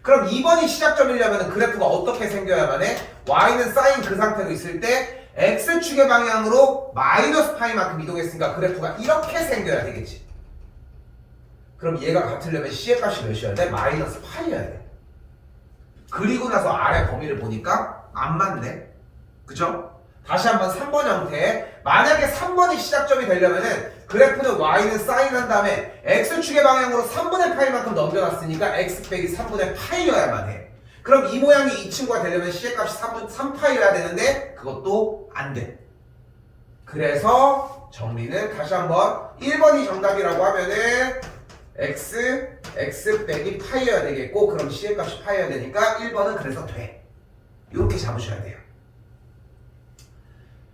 그럼 2번이 시작점이려면 그래프가 어떻게 생겨야만 해? y는 사인 그 상태로 있을 때 x축의 방향으로 마이너스 파이만큼 이동했으니까 그래프가 이렇게 생겨야 되겠지. 그럼 얘가 같으려면 c의 값이 몇이어야 돼? 마이너스 파이여야 돼. 그리고 나서 아래 범위를 보니까 안 맞네. 그죠? 다시 한번 3번 형태. 만약에 3번이 시작점이 되려면은 그래프는 y는 사인 한 다음에 x축의 방향으로 3분의 파이만큼 넘겨놨으니까 x 빼기 3분의 파이여야만 해. 그럼 이 모양이 이 친구가 되려면 c의 값이 3파이여야 되는데 그것도 안 돼. 그래서 정리는 다시 한번 1번이 정답이라고 하면은 x 빼기 파이여야 되겠고, 그럼 c의 값이 파이여야 되니까 1번은 그래서 돼. 이렇게 잡으셔야 돼요.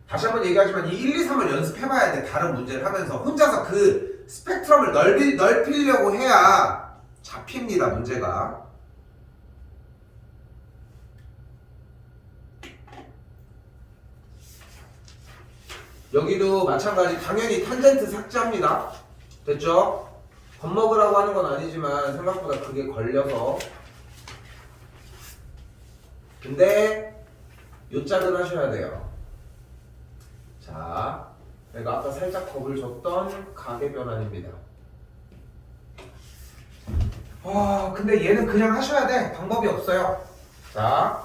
다시 한번 얘기하지만 이 1, 2, 3을 연습해봐야 돼. 다른 문제를 하면서 혼자서 그 스펙트럼을 넓히려고 해야 잡힙니다. 문제가. 여기도 마찬가지. 당연히 탄젠트 삭제합니다. 됐죠? 겁먹으라고 하는 건 아니지만 생각보다 그게 걸려서. 근데 요짝은 하셔야 돼요. 자, 내가 아까 살짝 겁을 줬던 가계 변환입니다. 근데 얘는 그냥 하셔야 돼. 방법이 없어요. 자,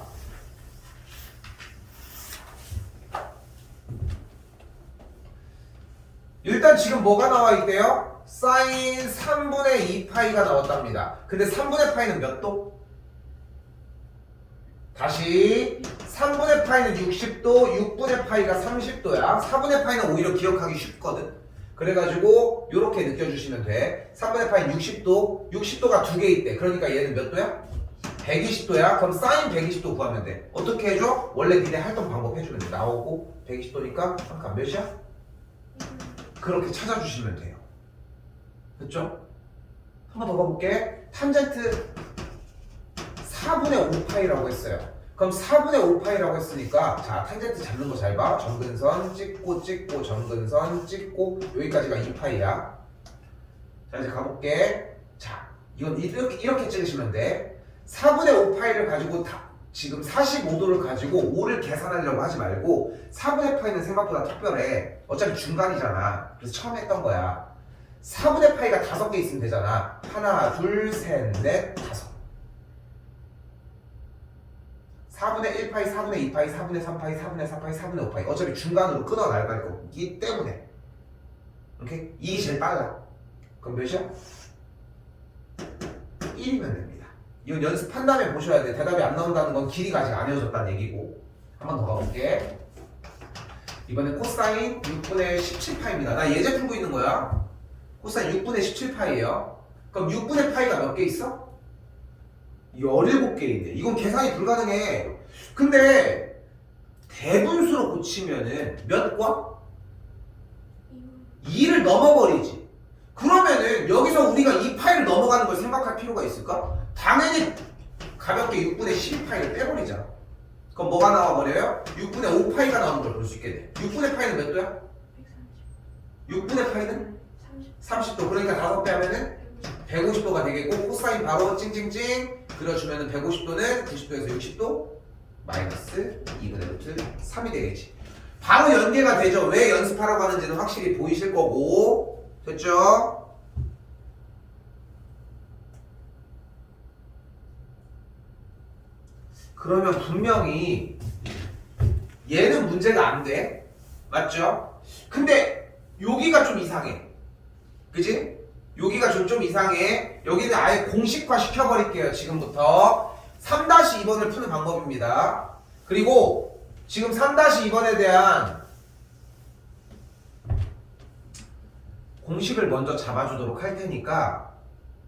일단 지금 뭐가 나와 있대요? 사인 3분의 2파이가 나왔답니다. 근데 3분의 파이는 몇 도? 다시 3분의 파이는 60도, 6분의 파이가 30도야. 4분의 파이는 오히려 기억하기 쉽거든. 그래가지고 이렇게 느껴주시면 돼. 3분의 파이는 60도, 60도가 두 개 있대. 그러니까 얘는 몇 도야? 120도야. 그럼 사인 120도 구하면 돼. 어떻게 해줘? 원래 니네 했던 방법 해주면 돼. 나오고 120도니까 잠깐 몇이야? 그렇게 찾아주시면 돼요. 됐죠? 한 번 더 가볼게. 탄젠트 4분의 5파이라고 했어요. 그럼 4분의 5파이라고 했으니까, 자, 탄젠트 잡는 거 잘 봐. 점근선 찍고 점근선 찍고 여기까지가 2파이야. 자, 이제 가볼게. 자, 이건 이렇게 찍으시면 돼. 4분의 5파이를 가지고 지금 45도를 가지고 5를 계산하려고 하지 말고 4분의 파이는 생각보다 특별해. 어차피 중간이잖아. 그래서 처음 했던 거야. 4분의 파이가 5개 있으면 되잖아. 하나, 둘, 셋, 넷, 다섯. 4분의 1파이, 4분의 2파이, 4분의 3파이, 4분의 4파이, 4분의 5파이. 어차피 중간으로 끊어 나갈 거기 때문에. 오케이? 이게 제일 빨라. 그럼 몇이야? 1이면 됩니다. 이건 연습한 다음에 보셔야 돼. 대답이 안 나온다는 건 길이가 아직 안 헤어졌다는 얘기고. 한 번 더 가볼게. 이번엔 코사인 6분의 17파이입니다. 나 예제 풀고 있는 거야. 코사인 6분의 17파이예요. 그럼 6분의 파이가 몇 개 있어? 17개 있네. 이건 계산이 불가능해. 근데 대분수로 고치면은 몇 과? 2를 넘어버리지. 그러면은 여기서 우리가 이 파이를 넘어가는 걸 생각할 필요가 있을까? 당연히 가볍게 6분의 12파이를 빼버리자. 그럼 뭐가 나와버려요? 6분의 5파이가 나오는 걸 볼 수 있게 돼. 6분의 파이는 몇 도야? 6분의 파이는? 30도. 그러니까 5배 하면은 150도가 되겠고 코사인 바로 찡찡찡 그려주면은 150도는 90도에서 60도 마이너스 2분의 루트 3이 되겠지. 바로 연계가 되죠. 왜 연습하라고 하는지는 확실히 보이실 거고. 됐죠? 그러면 분명히 얘는 문제가 안 돼. 맞죠? 근데 여기가 좀 이상해. 그지? 여기가 좀 이상해. 여기는 아예 공식화 시켜버릴게요. 지금부터 3-2번을 푸는 방법입니다. 그리고 지금 3-2번에 대한 공식을 먼저 잡아주도록 할 테니까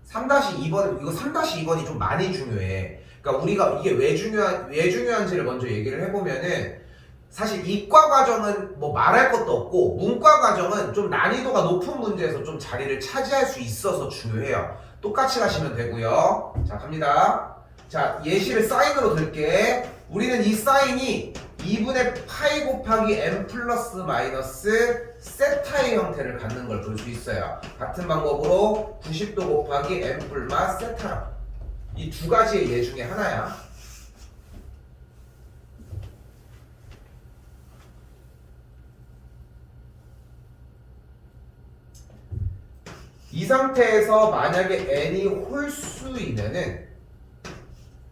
3-2번, 이거 3-2번이 좀 많이 중요해. 그러니까 우리가 이게 왜 중요한지를 먼저 얘기를 해보면은 사실 이과 과정은 뭐 말할 것도 없고 문과 과정은 좀 난이도가 높은 문제에서 좀 자리를 차지할 수 있어서 중요해요. 똑같이 가시면 되고요. 자, 갑니다. 자, 예시를 사인으로 들게. 우리는 이 사인이 2분의 파이 곱하기 n 플러스 마이너스 세타의 형태를 갖는 걸 볼 수 있어요. 같은 방법으로 90도 곱하기 n 플러스 세타. 이 두 가지의 예 중에 하나야. 이 상태에서 만약에 n이 홀수이면은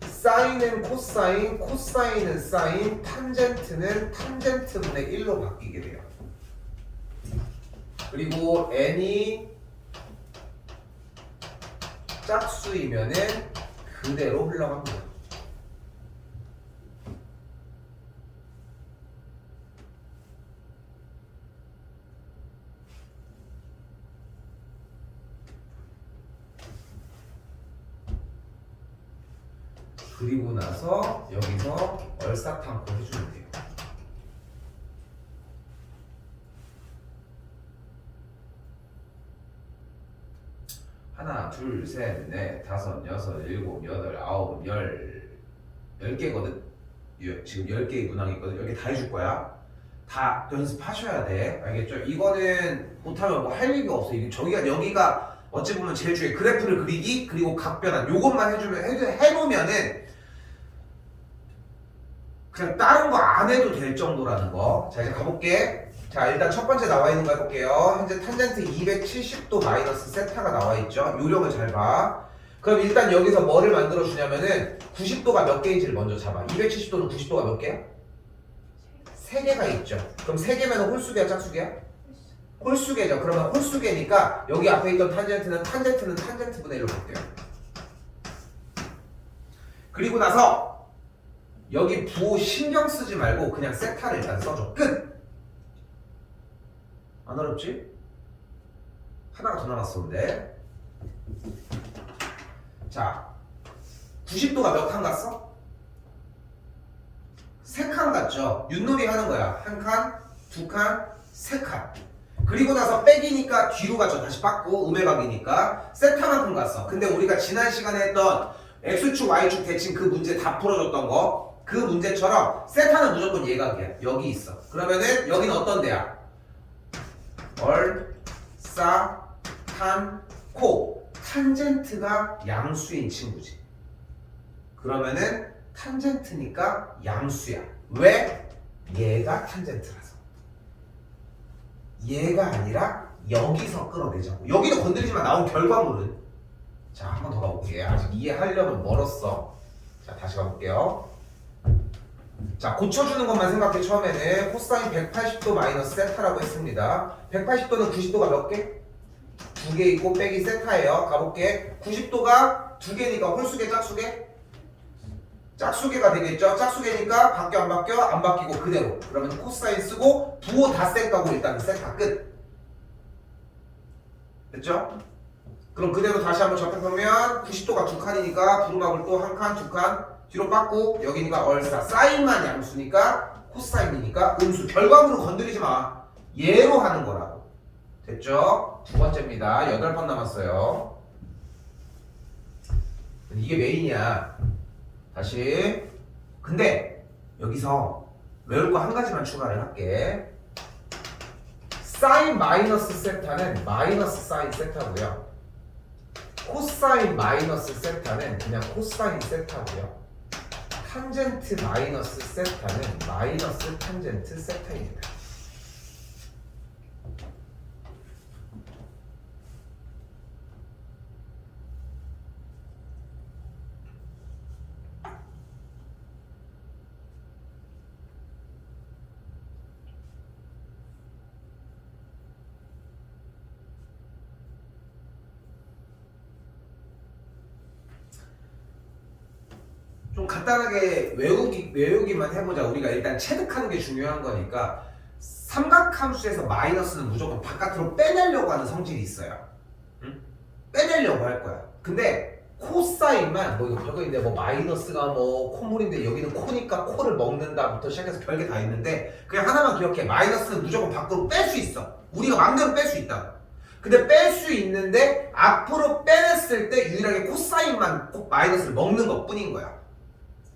사인은 코사인, 코사인은 사인, 탄젠트는 탄젠트분의 1로 바뀌게 돼요. 그리고 n이 짝수이면은 그대로 흘러갑니다. 그리고 나서 여기서 얼싸탕고 해주면 돼요. 하나, 둘, 셋, 넷, 다섯, 여섯, 일곱, 여덟, 아홉, 10개거든? 지금 10개의 문항이 있거든? 10개 다 해줄 거야. 다 연습하셔야 돼. 알겠죠? 이거는 못하면 뭐 할 얘기가 없어. 여기가 어찌 보면 제일 중요해. 그래프를 그리기, 그리고 각변환. 요것만 해놓으면은 그냥 다른 거 안 해도 될 정도라는 거. 자, 이제 가볼게. 자, 일단 첫 번째 나와 있는 거 해볼게요. 현재 탄젠트 270도 마이너스 세타가 나와 있죠. 요령을 잘 봐. 그럼 일단 여기서 뭐를 만들어 주냐면은 90도가 몇 개인지를 먼저 잡아. 270도는 90도가 몇 개야? 3개가 있죠. 그럼 3개면 홀수개야, 짝수개야? 홀수개죠. 그러면 홀수개니까 여기 앞에 있던 탄젠트는 탄젠트분의 1로 볼게요. 그리고 나서 여기 부호 신경 쓰지 말고 그냥 세타를 일단 써줘. 끝! 안 어렵지? 하나가 더 남았어. 근데 자, 90도가 몇 칸 갔어? 3칸 갔죠. 윷놀이 하는 거야. 1칸, 2칸, 3칸. 그리고 나서 백이니까 뒤로 갔죠. 다시 빠꾸 음해각이니까 세타만큼 갔어. 근데 우리가 지난 시간에 했던 X축, Y축 대칭 그 문제 다 풀어줬던 거, 그 문제처럼 세타는 무조건 예각이야. 여기 있어. 그러면은 여기는 어떤 데야? 얼, 싸, 탄, 코. 탄젠트가 양수인 친구지. 그러면은 탄젠트니까 양수야. 왜? 얘가 탄젠트라서. 얘가 아니라 여기서 끌어내자고. 여기도 건드리지만 나온 결과물은. 자, 한 번 더 가볼게. 아직 이해하려면 멀었어. 자, 다시 가볼게요. 자, 고쳐주는 것만 생각해. 처음에는 코사인 180도 마이너스 세타라고 했습니다. 180도는 90도가 몇 개? 2개 있고 빼기 세타예요. 가볼게. 90도가 2개니까 홀수개 짝수개? 짝수개가 되겠죠. 짝수개니까 바뀌어 안 바뀌어? 안 바뀌고 그대로. 그러면 코사인 쓰고 부호 닷셈 까고 일단 세타 끝. 됐죠? 그럼 그대로 다시 한번 접해보면 90도가 두 칸이니까 부르막을 또 한 칸, 두 칸 뒤로 빠꾸 여기니까 얼싸 사인만 양수니까 코사인이니까 음수. 결과물을 건드리지 마. 얘로 하는 거라고. 됐죠? 두 번째입니다. 8번 남았어요. 이게 메인이야. 다시. 근데 여기서 외울 거 한 가지만 추가를 할게. 사인 마이너스 세타는 마이너스 사인 세타고요. 코사인 마이너스 세타는 그냥 코사인 세타고요. 탄젠트 마이너스 세타는 마이너스 탄젠트 세타입니다. 좀 간단하게 외우기만 해보자. 우리가 일단 체득하는 게 중요한 거니까 삼각함수에서 마이너스는 무조건 바깥으로 빼내려고 하는 성질이 있어요. 응? 빼내려고 할 거야. 근데 코사인만 뭐 이거 별거인데 뭐 마이너스가 뭐 콧물인데 여기는 코니까 코를 먹는다부터 시작해서 별게 다 있는데 그냥 하나만 기억해. 마이너스는 무조건 밖으로 뺄 수 있어. 우리가 마음대로 뺄 수 있다. 근데 뺄 수 있는데 앞으로 빼냈을 때 유일하게 코사인만 마이너스를 먹는 것 뿐인 거야.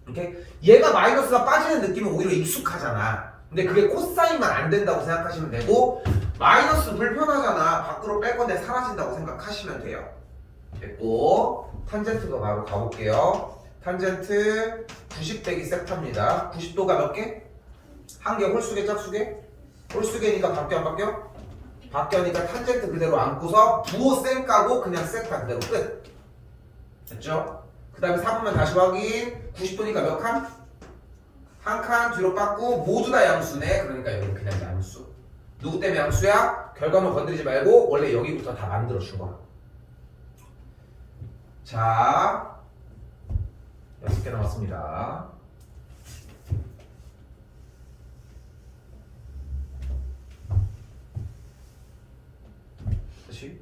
오케이? 얘가 마이너스가 빠지는 느낌은 오히려 익숙하잖아. 근데 그게 코사인만 안 된다고 생각하시면 되고 마이너스 불편하잖아. 밖으로 뺄 건데 사라진다고 생각하시면 돼요. 됐고 탄젠트가 바로 가볼게요. 탄젠트 90 빼기 세타입니다. 90도가 몇 개? 한 개. 홀수개 짝수개? 홀수개니까 바뀌어 안 바뀌어? 바뀌어니까 탄젠트 그대로 안고서 부호 셈 까고 그냥 세타 그대로 끝. 됐죠? 그 다음에 4분면 다시 확인. 90도니까 몇 칸? 한 칸 뒤로 빠꾸 모두 다 양수네. 그러니까 여기는 그냥 양수. 누구 때문에 양수야? 결과물 건드리지 말고 원래 여기부터 다 만들어준 거야. 자, 6개 남았습니다. 다시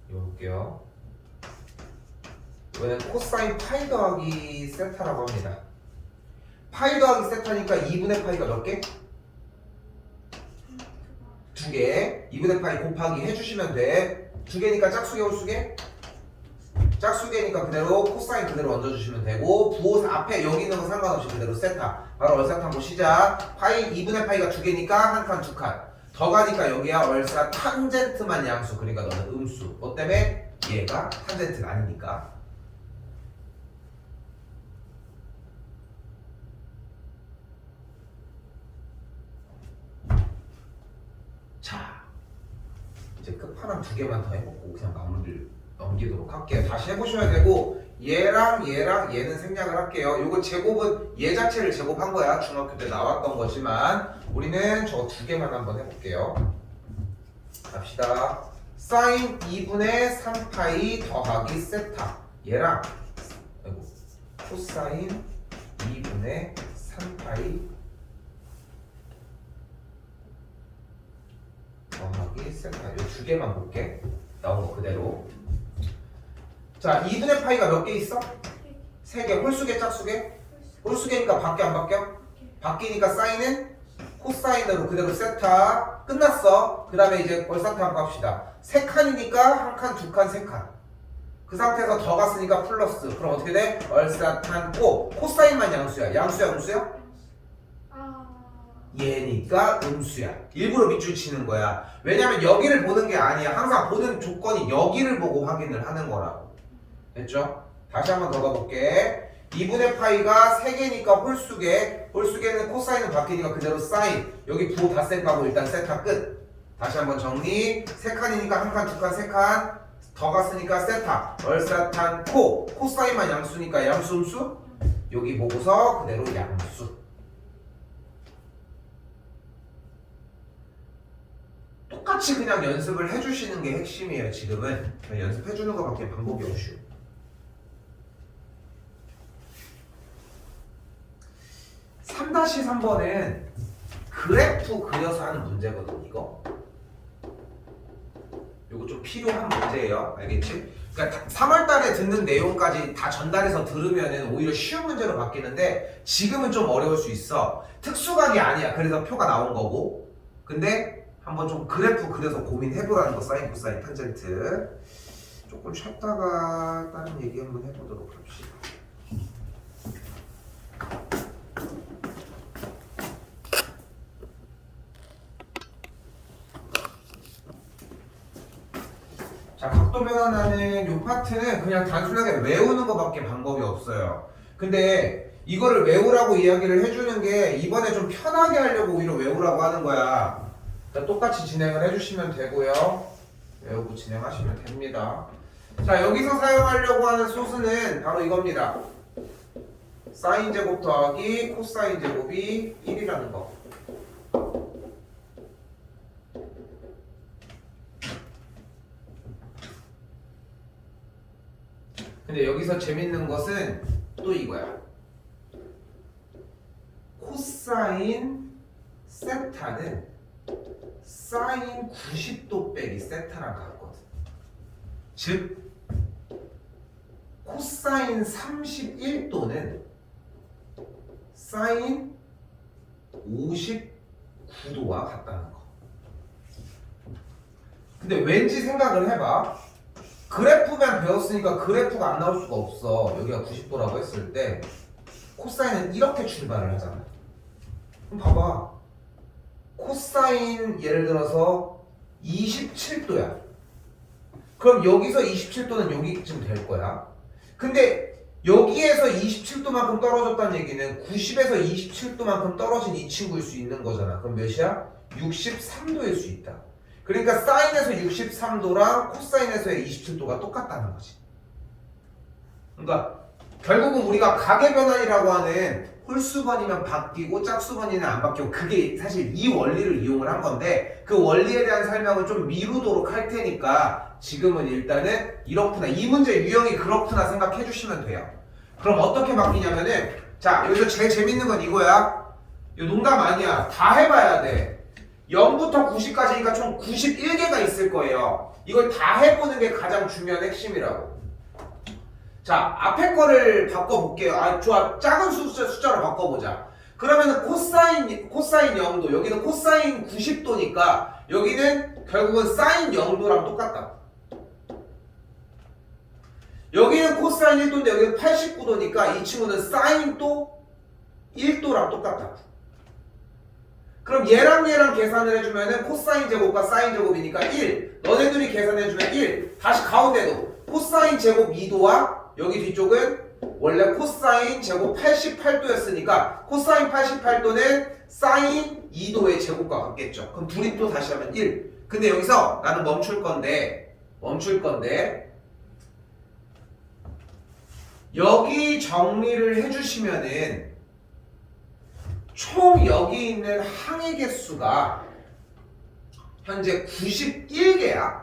이거 볼게요. 이번엔 코사인 파이 더하기 세타라고 합니다. 파이 더하기 세타니까 2분의 파이가 몇 개? 2개. 2분의 파이 곱하기 해주시면 돼. 2개니까 짝수개 홀수개? 짝수개니까 그대로 코사인 그대로 얹어주시면 되고 부호 앞에 여기 있는 거 상관없이 그대로 세타. 바로 얼싸 탐구 시작. 파이 2분의 파이가 2개니까 한 칸, 두 칸. 더 가니까 여기야 얼싸 탄젠트만 양수. 그러니까 너는 음수. 뭐 때문에? 얘가 탄젠트가 아니니까. 자, 이제 끝판왕 2개만 더 해보고 그냥 마무리를 넘기도록 할게요. 다시 해보셔야 되고 얘랑 얘는 생략을 할게요. 요거 제곱은 얘 자체를 제곱한 거야. 중학교 때 나왔던 거지만 우리는 저 2개만 한번 해볼게요. 갑시다. 사인 2분의 3파이 더하기 세타. 얘랑 코사인 2분의 3파이 더하기 세타. 이 2개만 볼게. 나온 거 그대로. 자, 2분의 파이가 몇 개 있어? 3개. 홀수개 짝수개? 홀수개니까 바뀌어 안 바뀌어? 바뀌니까 사인은 코사인으로 그대로 세타. 끝났어. 그 다음에 이제 얼싸타 한번 합시다. 3칸이니까 한 칸, 두 칸, 세 칸. 그 상태에서 더 갔으니까 플러스. 그럼 어떻게 돼? 얼싸탄 코. 코사인만 양수야. 양수야 음수야? 얘니까 음수야. 일부러 밑줄 치는 거야. 왜냐면 여기를 보는 게 아니야. 항상 보는 조건이 여기를 보고 확인을 하는 거라고. 됐죠? 다시 한번 더 가볼게. 2분의 파이가 3개니까 홀수개. 홀수개는 코사인은 바뀌니까 그대로 사인. 여기 부호 닷셈 까고 일단 세타 끝. 다시 한번 정리. 3칸이니까 한 칸, 두 칸, 세 칸. 더 갔으니까 세타. 얼싸탄 코. 코사인만 양수니까 양수 음수? 여기 보고서 그대로 양수. 똑같이 그냥 연습을 해주시는 게 핵심이에요. 지금은 그냥 연습해주는 것밖에 방법이 없슈. (3-) 3번은 그래프 그려서 하는 문제거든. 이거 좀 필요한 문제예요. 알겠지? 그러니까 3월달에 듣는 내용까지 다 전달해서 들으면은 오히려 쉬운 문제로 바뀌는데 지금은 좀 어려울 수 있어. 특수각이 아니야. 그래서 표가 나온 거고. 근데 한번 좀 그래프 그려서 고민해보라는 거. 사인, 코사인, 탄젠트. 조금 쉬었다가 다른 얘기 한번 해보도록 합시다. 자, 각도 변환하는 이 파트는 그냥 단순하게 외우는 것밖에 방법이 없어요. 근데 이거를 외우라고 이야기를 해주는 게 이번에 좀 편하게 하려고 오히려 외우라고 하는 거야. 자, 똑같이 진행을 해주시면 되고요. 외우고 진행하시면 됩니다. 자, 여기서 사용하려고 하는 소스는 바로 이겁니다. 사인 제곱 더하기 코사인 제곱이 1이라는 거. 근데 여기서 재밌는 것은 또 이거야. 코사인 세타는 사인 90도 빼기 세타랑 같거든. 즉 코사인 31도는 사인 59도와 같다는 거. 근데 왠지 생각을 해봐. 그래프만 배웠으니까 그래프가 안 나올 수가 없어. 여기가 90도라고 했을 때 코사인은 이렇게 출발을 하잖아. 그럼 봐봐. 코사인 예를 들어서 27도야. 그럼 여기서 27도는 여기쯤 될 거야. 근데 여기에서 27도만큼 떨어졌다는 얘기는 90에서 27도만큼 떨어진 이 친구일 수 있는 거잖아. 그럼 몇이야? 63도일 수 있다. 그러니까 사인에서 63도랑 코사인에서의 27도가 똑같다는 거지. 그러니까 결국은 우리가 가계 변환이라고 하는 홀수번이면 바뀌고 짝수번이면 안 바뀌고 그게 사실 이 원리를 이용을 한 건데 그 원리에 대한 설명은 좀 미루도록 할 테니까 지금은 일단은 이렇구나. 이 문제 유형이 그렇구나 생각해 주시면 돼요. 그럼 어떻게 바뀌냐면은 자, 여기서 제일 재밌는 건 이거야. 이거 농담 아니야. 다 해봐야 돼. 0부터 90까지니까 총 91개가 있을 거예요. 이걸 다 해보는 게 가장 중요한 핵심이라고. 자, 앞에 거를 바꿔볼게요. 아, 좋아. 작은 숫자로 바꿔보자. 그러면 코사인 0도, 여기는 코사인 90도니까 여기는 결국은 사인 0도랑 똑같다. 여기는 코사인 1도인데 여기는 89도니까 이 친구는 사인 또 1도랑 똑같다. 그럼 얘랑 계산을 해주면은 코사인 제곱과 사인 제곱이니까 1. 너네들이 계산해주면 1. 다시 가운데도 코사인 제곱 2도와 여기 뒤쪽은 원래 코사인 제곱 88도였으니까 코사인 88도는 사인 2도의 제곱과 같겠죠. 그럼 둘이 또 다시 하면 1. 근데 여기서 나는 멈출 건데 여기 정리를 해주시면은 총 여기 있는 항의 개수가 현재 91개야.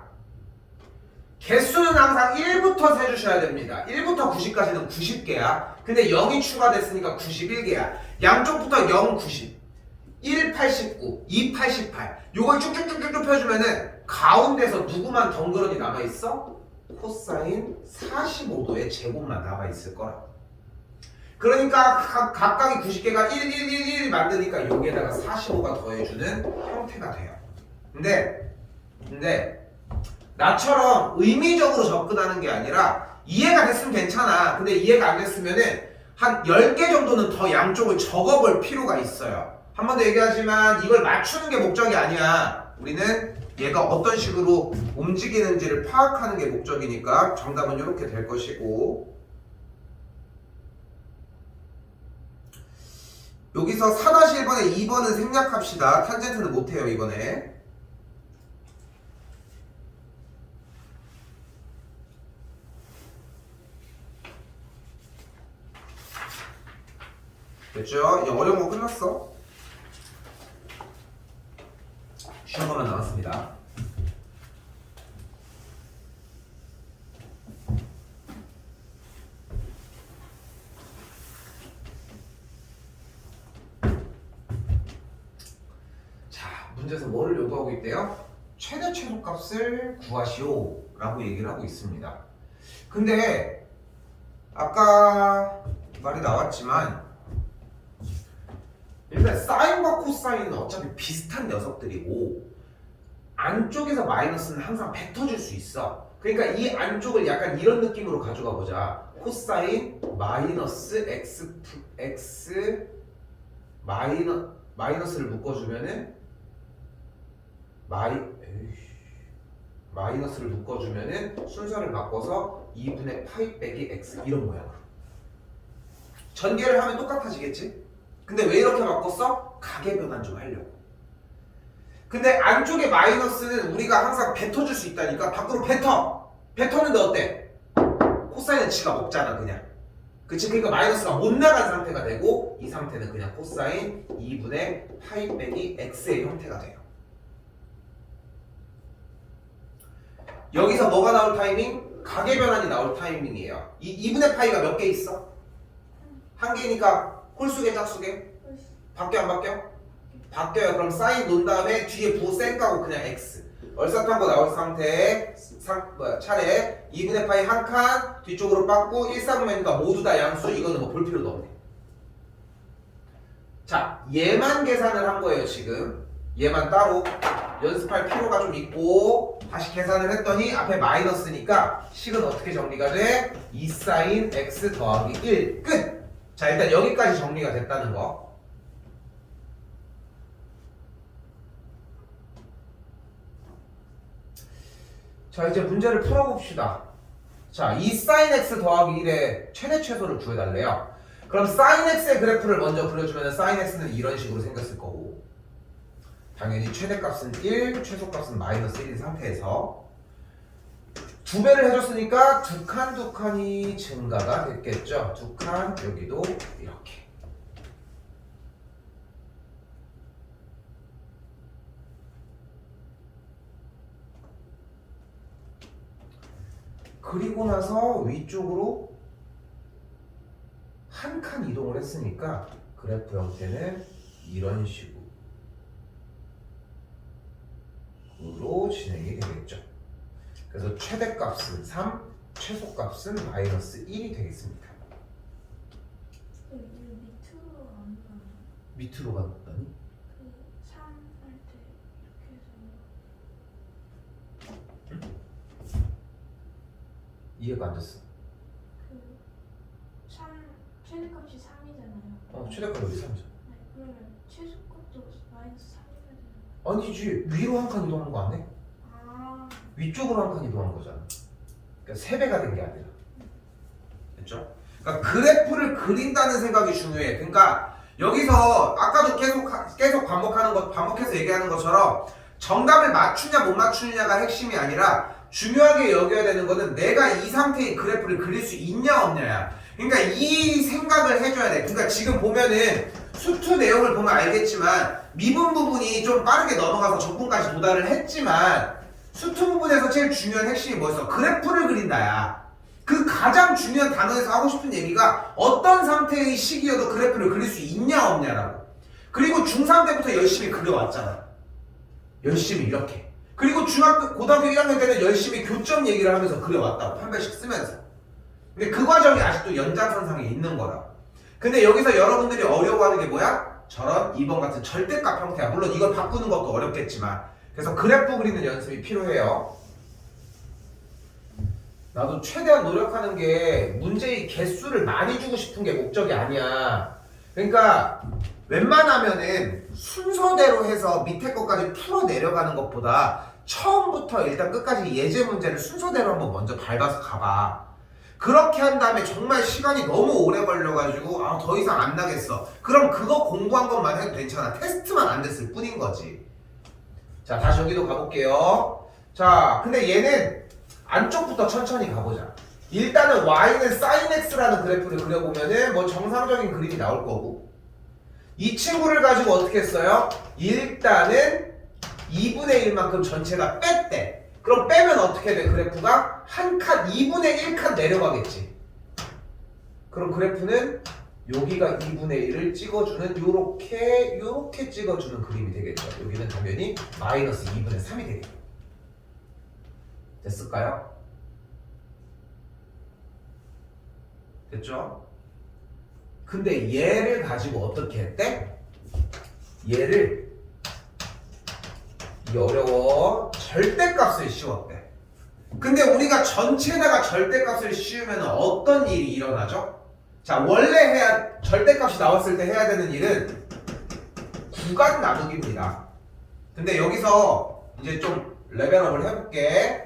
개수는 항상 1부터 세주셔야 됩니다. 1부터 90까지는 90개야. 근데 0이 추가됐으니까 91개야. 양쪽부터 0, 90, 1, 89, 2, 88 요걸 쭉쭉쭉쭉 펴주면은 가운데서 누구만 덩그러니 남아있어? 코사인 45도의 제곱만 남아있을 거라. 그러니까 각각이 90개가 1, 1, 1, 1 만드니까 여기에다가 45가 더해주는 형태가 돼요. 근데 나처럼 의미적으로 접근하는 게 아니라 이해가 됐으면 괜찮아. 근데 이해가 안 됐으면은 한 10개 정도는 더 양쪽을 적어볼 필요가 있어요. 한 번 더 얘기하지만 이걸 맞추는 게 목적이 아니야. 우리는 얘가 어떤 식으로 움직이는지를 파악하는 게 목적이니까 정답은 이렇게 될 것이고, 여기서 4-1번에 2번은 생략합시다. 탄젠트는 못해요 이번에. 됐죠? 이제 어려운 거 끝났어. 쉬운 것만 남았습니다. 자, 문제에서 뭐를 요구하고 있대요? 최대 최소값을 구하시오 라고 얘기를 하고 있습니다. 근데 아까 말이 나왔지만 일단 사인과 코사인은 어차피 비슷한 녀석들이고 안쪽에서 마이너스는 항상 뱉어줄 수 있어. 그러니까 이 안쪽을 약간 이런 느낌으로 가져가 보자. 코사인 마이너스 x 마이너스를 묶어주면은 마이너스를 묶어주면은 순서를 바꿔서 2분의 파이 빼기 x 이런 모양으로 전개를 하면 똑같아지겠지? 근데 왜 이렇게 바꿨어? 가계 변환 좀 하려고. 근데 안쪽에 마이너스는 우리가 항상 뱉어줄 수 있다니까 밖으로 뱉었는데 어때? 코사인은 지가 먹잖아 그냥. 그치? 그러니까 마이너스가 못 나간 상태가 되고 이 상태는 그냥 코사인 2분의 파이 빼기 x의 형태가 돼요. 여기서 뭐가 나올 타이밍? 가계 변환이 나올 타이밍이에요. 이 2분의 파이가 몇 개 있어? 한 개니까 홀수개 짝수개? 바뀌어 안 바뀌어? 바뀌어요. 그럼 사인 놓은 다음에 뒤에 부호 쌩 까고 그냥 x 얼싸탄 거 나올 상태에 차례 2분의 파이 한 칸 뒤쪽으로 빠꾸 1사분면이니까 모두 다 양수. 이거는 뭐 볼 필요도 없네. 자, 얘만 계산을 한 거예요 지금. 얘만 따로 연습할 필요가 좀 있고 다시 계산을 했더니 앞에 마이너스니까 식은 어떻게 정리가 돼? 2사인 x 더하기 1 끝! 자, 일단 여기까지 정리가 됐다는 거. 자, 이제 문제를 풀어봅시다. 자, 2sin x 더하기 1의 최대 최소를 구해달래요. 그럼 sin x의 그래프를 먼저 그려주면 sin x는 이런 식으로 생겼을 거고 당연히 최대값은 1, 최소값은 마이너스 1인 상태에서 두 배를 해줬으니까 두 칸이 증가가 됐겠죠. 두 칸, 여기도 이렇게. 그리고 나서 위쪽으로 한 칸 이동을 했으니까 그래프 형태는 이런 식으로 진행이 되겠죠. 그래서 최대값은 3, 최소값은 마이너스 1이 되겠습니다. 밑으로 안 가요. 밑으로 간다니? 그 3 할 때 이렇게 해서 이해가 안 됐어. 그 3 최대값이 3이잖아요. 최대값 여기 3이죠. 네, 그러면 최소값도 마이너스 3이어야 되는 거예요. 아니지, 위로 한 칸 이동한 거 안 해? 아, 위쪽으로 한 칸 이동한 거잖아. 그러니까 3배가 된 게 아니라. 됐죠? 그러니까 그래프를 그린다는 생각이 중요해. 그러니까 여기서 아까도 계속 반복해서 얘기하는 것처럼 정답을 맞추냐 못 맞추느냐가 핵심이 아니라 중요하게 여겨야 되는 거는 내가 이 상태의 그래프를 그릴 수 있냐 없냐야. 그러니까 이 생각을 해줘야 돼. 그러니까 지금 보면은 수투 내용을 보면 알겠지만 미분 부분이 좀 빠르게 넘어가서 적분까지 도달을 했지만 수투 부분에서 제일 중요한 핵심이 뭐였어? 그래프를 그린다야. 그 가장 중요한 단어에서 하고 싶은 얘기가 어떤 상태의 시기여도 그래프를 그릴 수 있냐 없냐라고. 그리고 중3 때부터 열심히 그려왔잖아. 열심히 이렇게. 그리고 고등학교 1학년 때는 열심히 교점 얘기를 하면서 그려왔다고. 판별식 쓰면서. 근데 그 과정이 아직도 연장선상에 있는 거라. 근데 여기서 여러분들이 어려워하는 게 뭐야? 저런 2번 같은 절대값 형태야. 물론 이걸 바꾸는 것도 어렵겠지만. 그래서 그래프 그리는 연습이 필요해요. 나도 최대한 노력하는 게 문제의 개수를 많이 주고 싶은 게 목적이 아니야. 그러니까 웬만하면은 순서대로 해서 밑에 것까지 풀어 내려가는 것보다 처음부터 일단 끝까지 예제 문제를 순서대로 한번 먼저 밟아서 가봐. 그렇게 한 다음에 정말 시간이 너무 오래 걸려가지고 더 이상 안 나겠어. 그럼 그거 공부한 것만 해도 괜찮아. 테스트만 안 됐을 뿐인 거지. 자, 다시 여기도 가볼게요. 자, 근데 얘는 안쪽부터 천천히 가보자. 일단은 y는 sin x라는 그래프를 그려보면은 뭐 정상적인 그림이 나올 거고 이 친구를 가지고 어떻게 했어요? 일단은 2분의 1만큼 전체 다 뺐대. 그럼 빼면 어떻게 돼? 그래프가 한 칸 2분의 1칸 내려가겠지. 그럼 그래프는 여기가 2분의 1을 찍어주는 요렇게 찍어주는 그림이 되겠죠. 여기는 당연히 마이너스 2분의 3이 되겠죠. 됐을까요? 됐죠? 근데 얘를 가지고 어떻게 했대? 얘를 이 어려워 절대값을 씌웠대. 근데 우리가 전체에다가 절대값을 씌우면 어떤 일이 일어나죠? 자, 원래 절대값이 나왔을 때 해야 되는 일은 구간 나누기입니다. 근데 여기서 이제 좀 레벨업을 해볼게.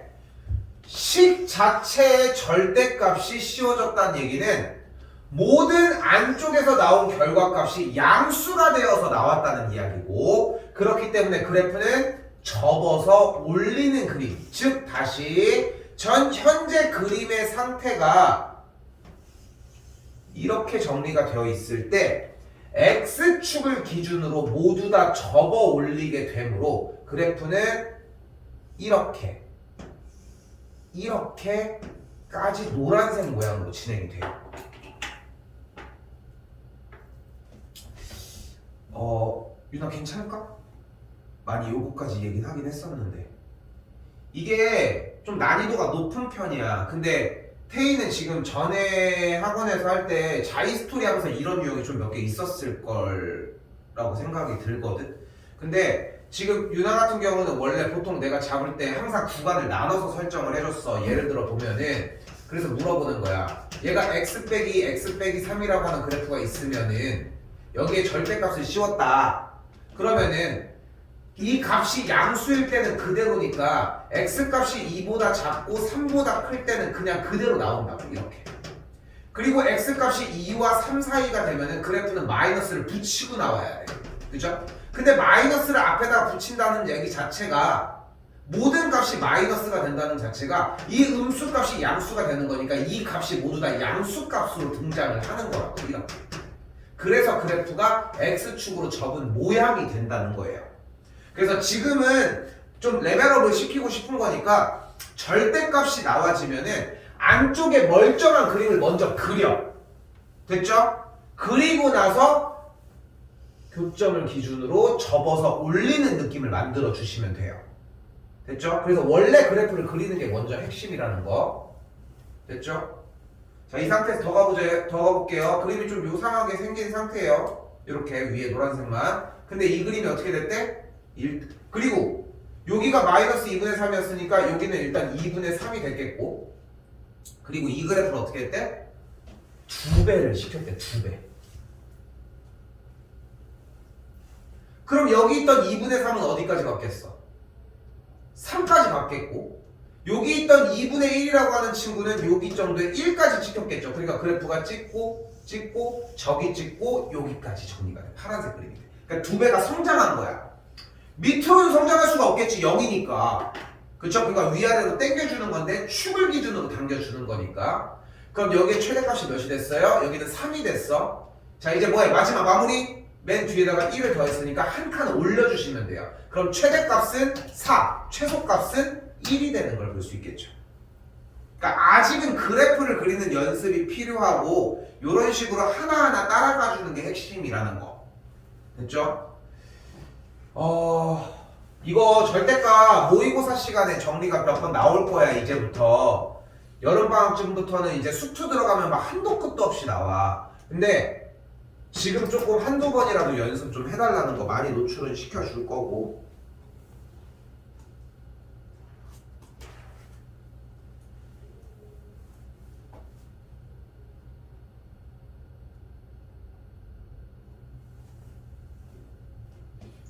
식 자체의 절대값이 씌워졌다는 얘기는 모든 안쪽에서 나온 결과값이 양수가 되어서 나왔다는 이야기고, 그렇기 때문에 그래프는 접어서 올리는 그림, 즉 다시 현재 그림의 상태가 이렇게 정리가 되어 있을 때 X축을 기준으로 모두 다 접어 올리게 되므로 그래프는 이렇게까지 노란색 모양으로 진행이 돼요. 유나 괜찮을까? 많이 요거까지 얘기는 하긴 했었는데 이게 좀 난이도가 높은 편이야. 근데 태희는 지금 전에 학원에서 할 때 자이스토리 하면서 이런 유형이 좀 몇 개 있었을 거라고 생각이 들거든. 근데 지금 유나 같은 경우는 원래 보통 내가 잡을 때 항상 구간을 나눠서 설정을 해줬어. 예를 들어 보면은 그래서 물어보는 거야. 얘가 x 빼기 3이라고 하는 그래프가 있으면은 여기에 절대값을 씌웠다. 그러면은 이 값이 양수일 때는 그대로니까 x값이 2보다 작고 3보다 클 때는 그냥 그대로 나온다고. 이렇게. 그리고 x값이 2와 3 사이가 되면은 그래프는 마이너스를 붙이고 나와야 돼. 그죠? 근데 마이너스를 앞에다가 붙인다는 얘기 자체가 모든 값이 마이너스가 된다는 자체가 이 음수값이 양수가 되는 거니까 이 값이 모두 다 양수값으로 등장을 하는 거라고. 이렇게. 그래서 그래프가 x축으로 접은 모양이 된다는 거예요. 그래서 지금은 좀 레벨업을 시키고 싶은 거니까 절대값이 나와지면은 안쪽에 멀쩡한 그림을 먼저 그려. 됐죠? 그리고 나서 교점을 기준으로 접어서 올리는 느낌을 만들어 주시면 돼요. 됐죠? 그래서 원래 그래프를 그리는 게 먼저 핵심이라는 거. 됐죠? 자, 이 상태에서 더 가볼게요. 그림이 좀 요상하게 생긴 상태예요. 이렇게 위에 노란색만. 근데 이 그림이 어떻게 됐대? 그리고 여기가 마이너스 2분의 3이었으니까 여기는 일단 2분의 3이 됐겠고, 그리고 이 그래프는 어떻게 했대? 2배를 시켰대. 2배. 그럼 여기 있던 2분의 3은 어디까지 갔겠어? 3까지 갔겠고, 여기 있던 2분의 1이라고 하는 친구는 여기 정도에 1까지 찍혔겠죠. 그러니까 그래프가 찍고 저기 찍고 여기까지 정리가 돼. 파란색 그림이 돼. 그러니까 2배가 성장한 거야. 밑으로는 성장할 수가 없겠지. 0이니까. 그쵸? 그러니까 위아래로 당겨주는 건데 축을 기준으로 당겨주는 거니까. 그럼 여기에 최대값이 몇이 됐어요? 여기는 3이 됐어. 자, 이제 뭐해? 마지막 마무리. 맨 뒤에다가 1을 더했으니까 한 칸 올려주시면 돼요. 그럼 최대값은 4, 최소값은 1이 되는 걸 볼 수 있겠죠. 그러니까 아직은 그래프를 그리는 연습이 필요하고 이런 식으로 하나하나 따라가주는 게 핵심이라는 거. 됐죠? 이거 절대값 모의고사 시간에 정리가 몇 번 나올 거야. 이제부터 여름방학쯤부터는 이제 수투 들어가면 막 한도 끝도 없이 나와. 근데 지금 조금 한두 번이라도 연습 좀 해달라는 거 많이 노출은 시켜줄 거고.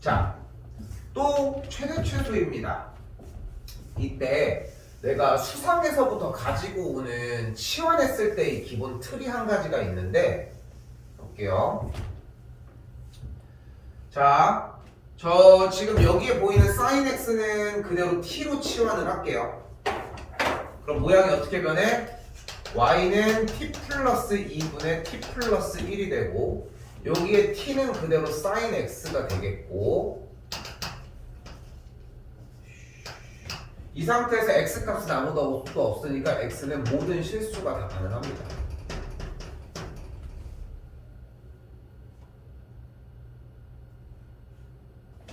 자, 또 최대 최소입니다. 이때 내가 수상에서부터 가지고 오는 치환했을 때의 기본 틀이 한 가지가 있는데 볼게요. 자, 저 지금 여기에 보이는 sin x는 그대로 t로 치환을 할게요. 그럼 모양이 어떻게 변해? y는 t 플러스 2분의 t 플러스 1이 되고 여기에 t는 그대로 sin x가 되겠고 이 상태에서 x값은 아무도 없으니까 x는 모든 실수가 다 가능합니다.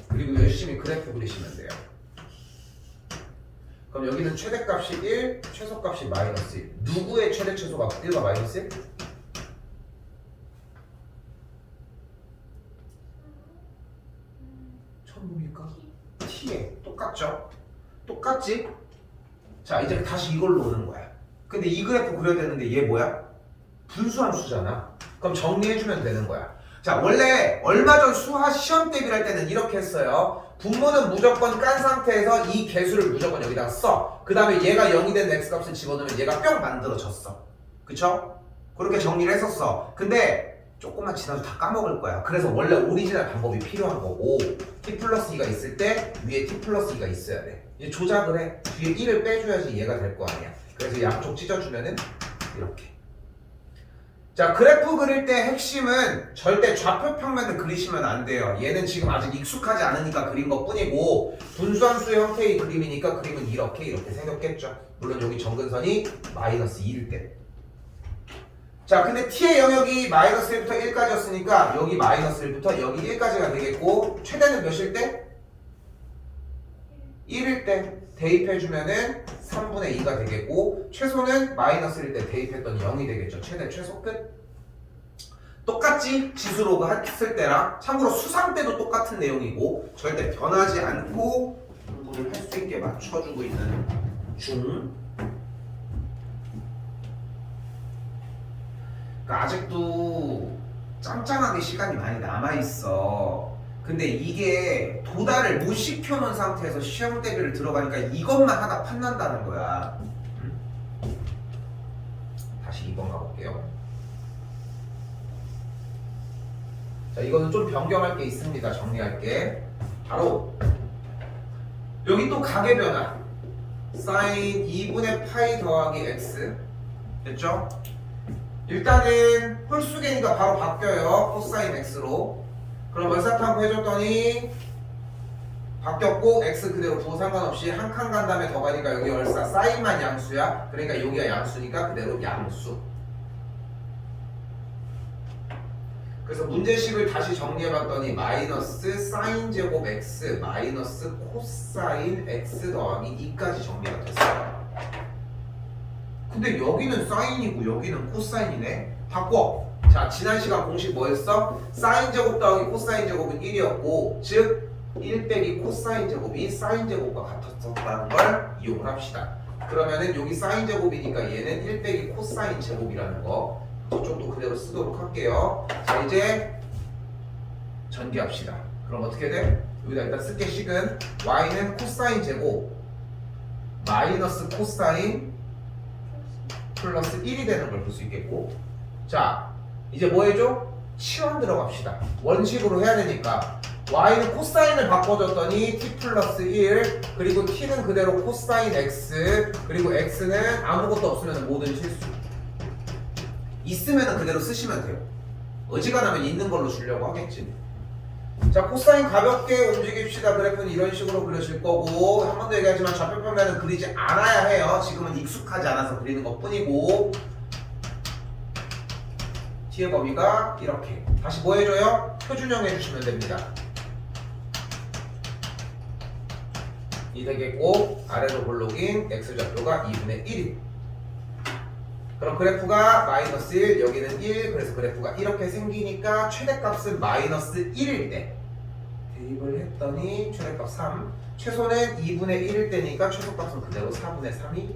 그리고 열심히 그래프 그리시면 돼요. 그럼 여기는 최대값이 1, 최소값이 마이너스 1. 누구의 최대 최소가 1과 마이너스 1? 처음 뭡니까? t에 똑같죠? 똑같지? 자 이제 다시 이걸로 오는 거야. 근데 이 그래프 그려야 되는데 얘 뭐야? 분수함수잖아. 그럼 정리해주면 되는 거야. 자 원래 얼마 전 수학 시험 대비를 할 때는 이렇게 했어요. 분모는 무조건 깐 상태에서 이 개수를 무조건 여기다가 써. 그 다음에 얘가 0이 된 x값을 집어넣으면 얘가 뿅 만들어졌어. 그쵸? 그렇게 정리를 했었어. 근데 조금만 지나도 다 까먹을 거야. 그래서 원래 오리지널 방법이 필요한 거고 t 플러스 2가 있을 때 위에 t 플러스 2가 있어야 돼. 이제 조작을 해. 뒤에 1을 빼줘야지 얘가 될 거 아니야. 그래서 양쪽 찢어주면은 이렇게. 자 그래프 그릴 때 핵심은 절대 좌표 평면을 그리시면 안 돼요. 얘는 지금 아직 익숙하지 않으니까 그린 것 뿐이고 분수함수 형태의 그림이니까 그림은 이렇게 생겼겠죠. 물론 여기 정근선이 마이너스 2일 때. 자 근데 t의 영역이 마이너스 1부터 1까지였으니까 여기 마이너스 1부터 여기 1까지가 되겠고 최대는 몇일 때? 1일 때 대입해주면은 3분의 2가 되겠고 최소는 마이너스 1일 때 대입했더니 0이 되겠죠. 최대 최소 끝. 똑같지? 지수로그 했을 때랑 참고로 수상 때도 똑같은 내용이고 절대 변하지 않고 공부를 할 수 있게 맞춰주고 있는 중. 그러니까 아직도 짱짱하게 시간이 많이 남아있어. 근데 이게 도달을 못 시켜놓은 상태에서 시험 대비를 들어가니까 이것만 하다 판난다는 거야. 다시 2번 가볼게요. 자 이거는 좀 변경할 게 있습니다. 정리할게. 바로 여기 또 가계 변화 sin 2분의 파이 더하기 x 됐죠? 일단은 홀수계니까 바로 바뀌어요. 코사인 x로. 그럼 얼사탐구 해줬더니 바뀌었고 x 그대로 부호 상관없이 한 칸 간 다음에 더 가니까 여기 얼사 사인만 양수야. 그러니까 여기가 양수니까 그대로 양수. 그래서 문제식을 다시 정리해봤더니 마이너스 사인 제곱 x 마이너스 코사인 x 더하기 2까지 정리가 됐어요. 근데 여기는 사인이고 여기는 코사인이네. 바꿔. 자 지난 시간 공식 뭐였어? 사인 제곱 더하기 코사인 제곱은 1이었고 즉 1 빼기 코사인 제곱이 사인 제곱과 같았었다는 걸 이용을 합시다. 그러면은 여기 사인 제곱이니까 얘는 1 빼기 코사인 제곱이라는 거 저쪽도 그대로 쓰도록 할게요. 자 이제 전개합시다. 그럼 어떻게 돼? 여기다 일단 쓸게 식은 y는 코사인 제곱 마이너스 코사인 플러스 1이 되는 걸 볼 수 있겠고 자 이제 뭐 해줘? 치환 들어갑시다. 원식으로 해야 되니까 y는 코사인을 바꿔줬더니 t 플러스 1 그리고 t는 그대로 코사인 x 그리고 x는 아무것도 없으면 모든 실수 있으면 그대로 쓰시면 돼요. 어지간하면 있는 걸로 주려고 하겠지. 자 코사인 가볍게 움직입시다. 그래프는 이런 식으로 그려질 거고 한 번 더 얘기하지만 좌표 평면은 그리지 않아야 해요. 지금은 익숙하지 않아서 그리는 것 뿐이고 t의 범위가 이렇게. 다시 뭐 해줘요? 표준형 해주시면 됩니다. 이 되겠고 아래로 볼록인 x좌표가 2분의 1이. 그럼 그래프가 마이너스 1 여기는 1 그래서 그래프가 이렇게 생기니까 최대값은 마이너스 1일 때 대입을 했더니 최대값 3 최소는 2분의 1일 때니까 최소값은 그대로 4분의 3이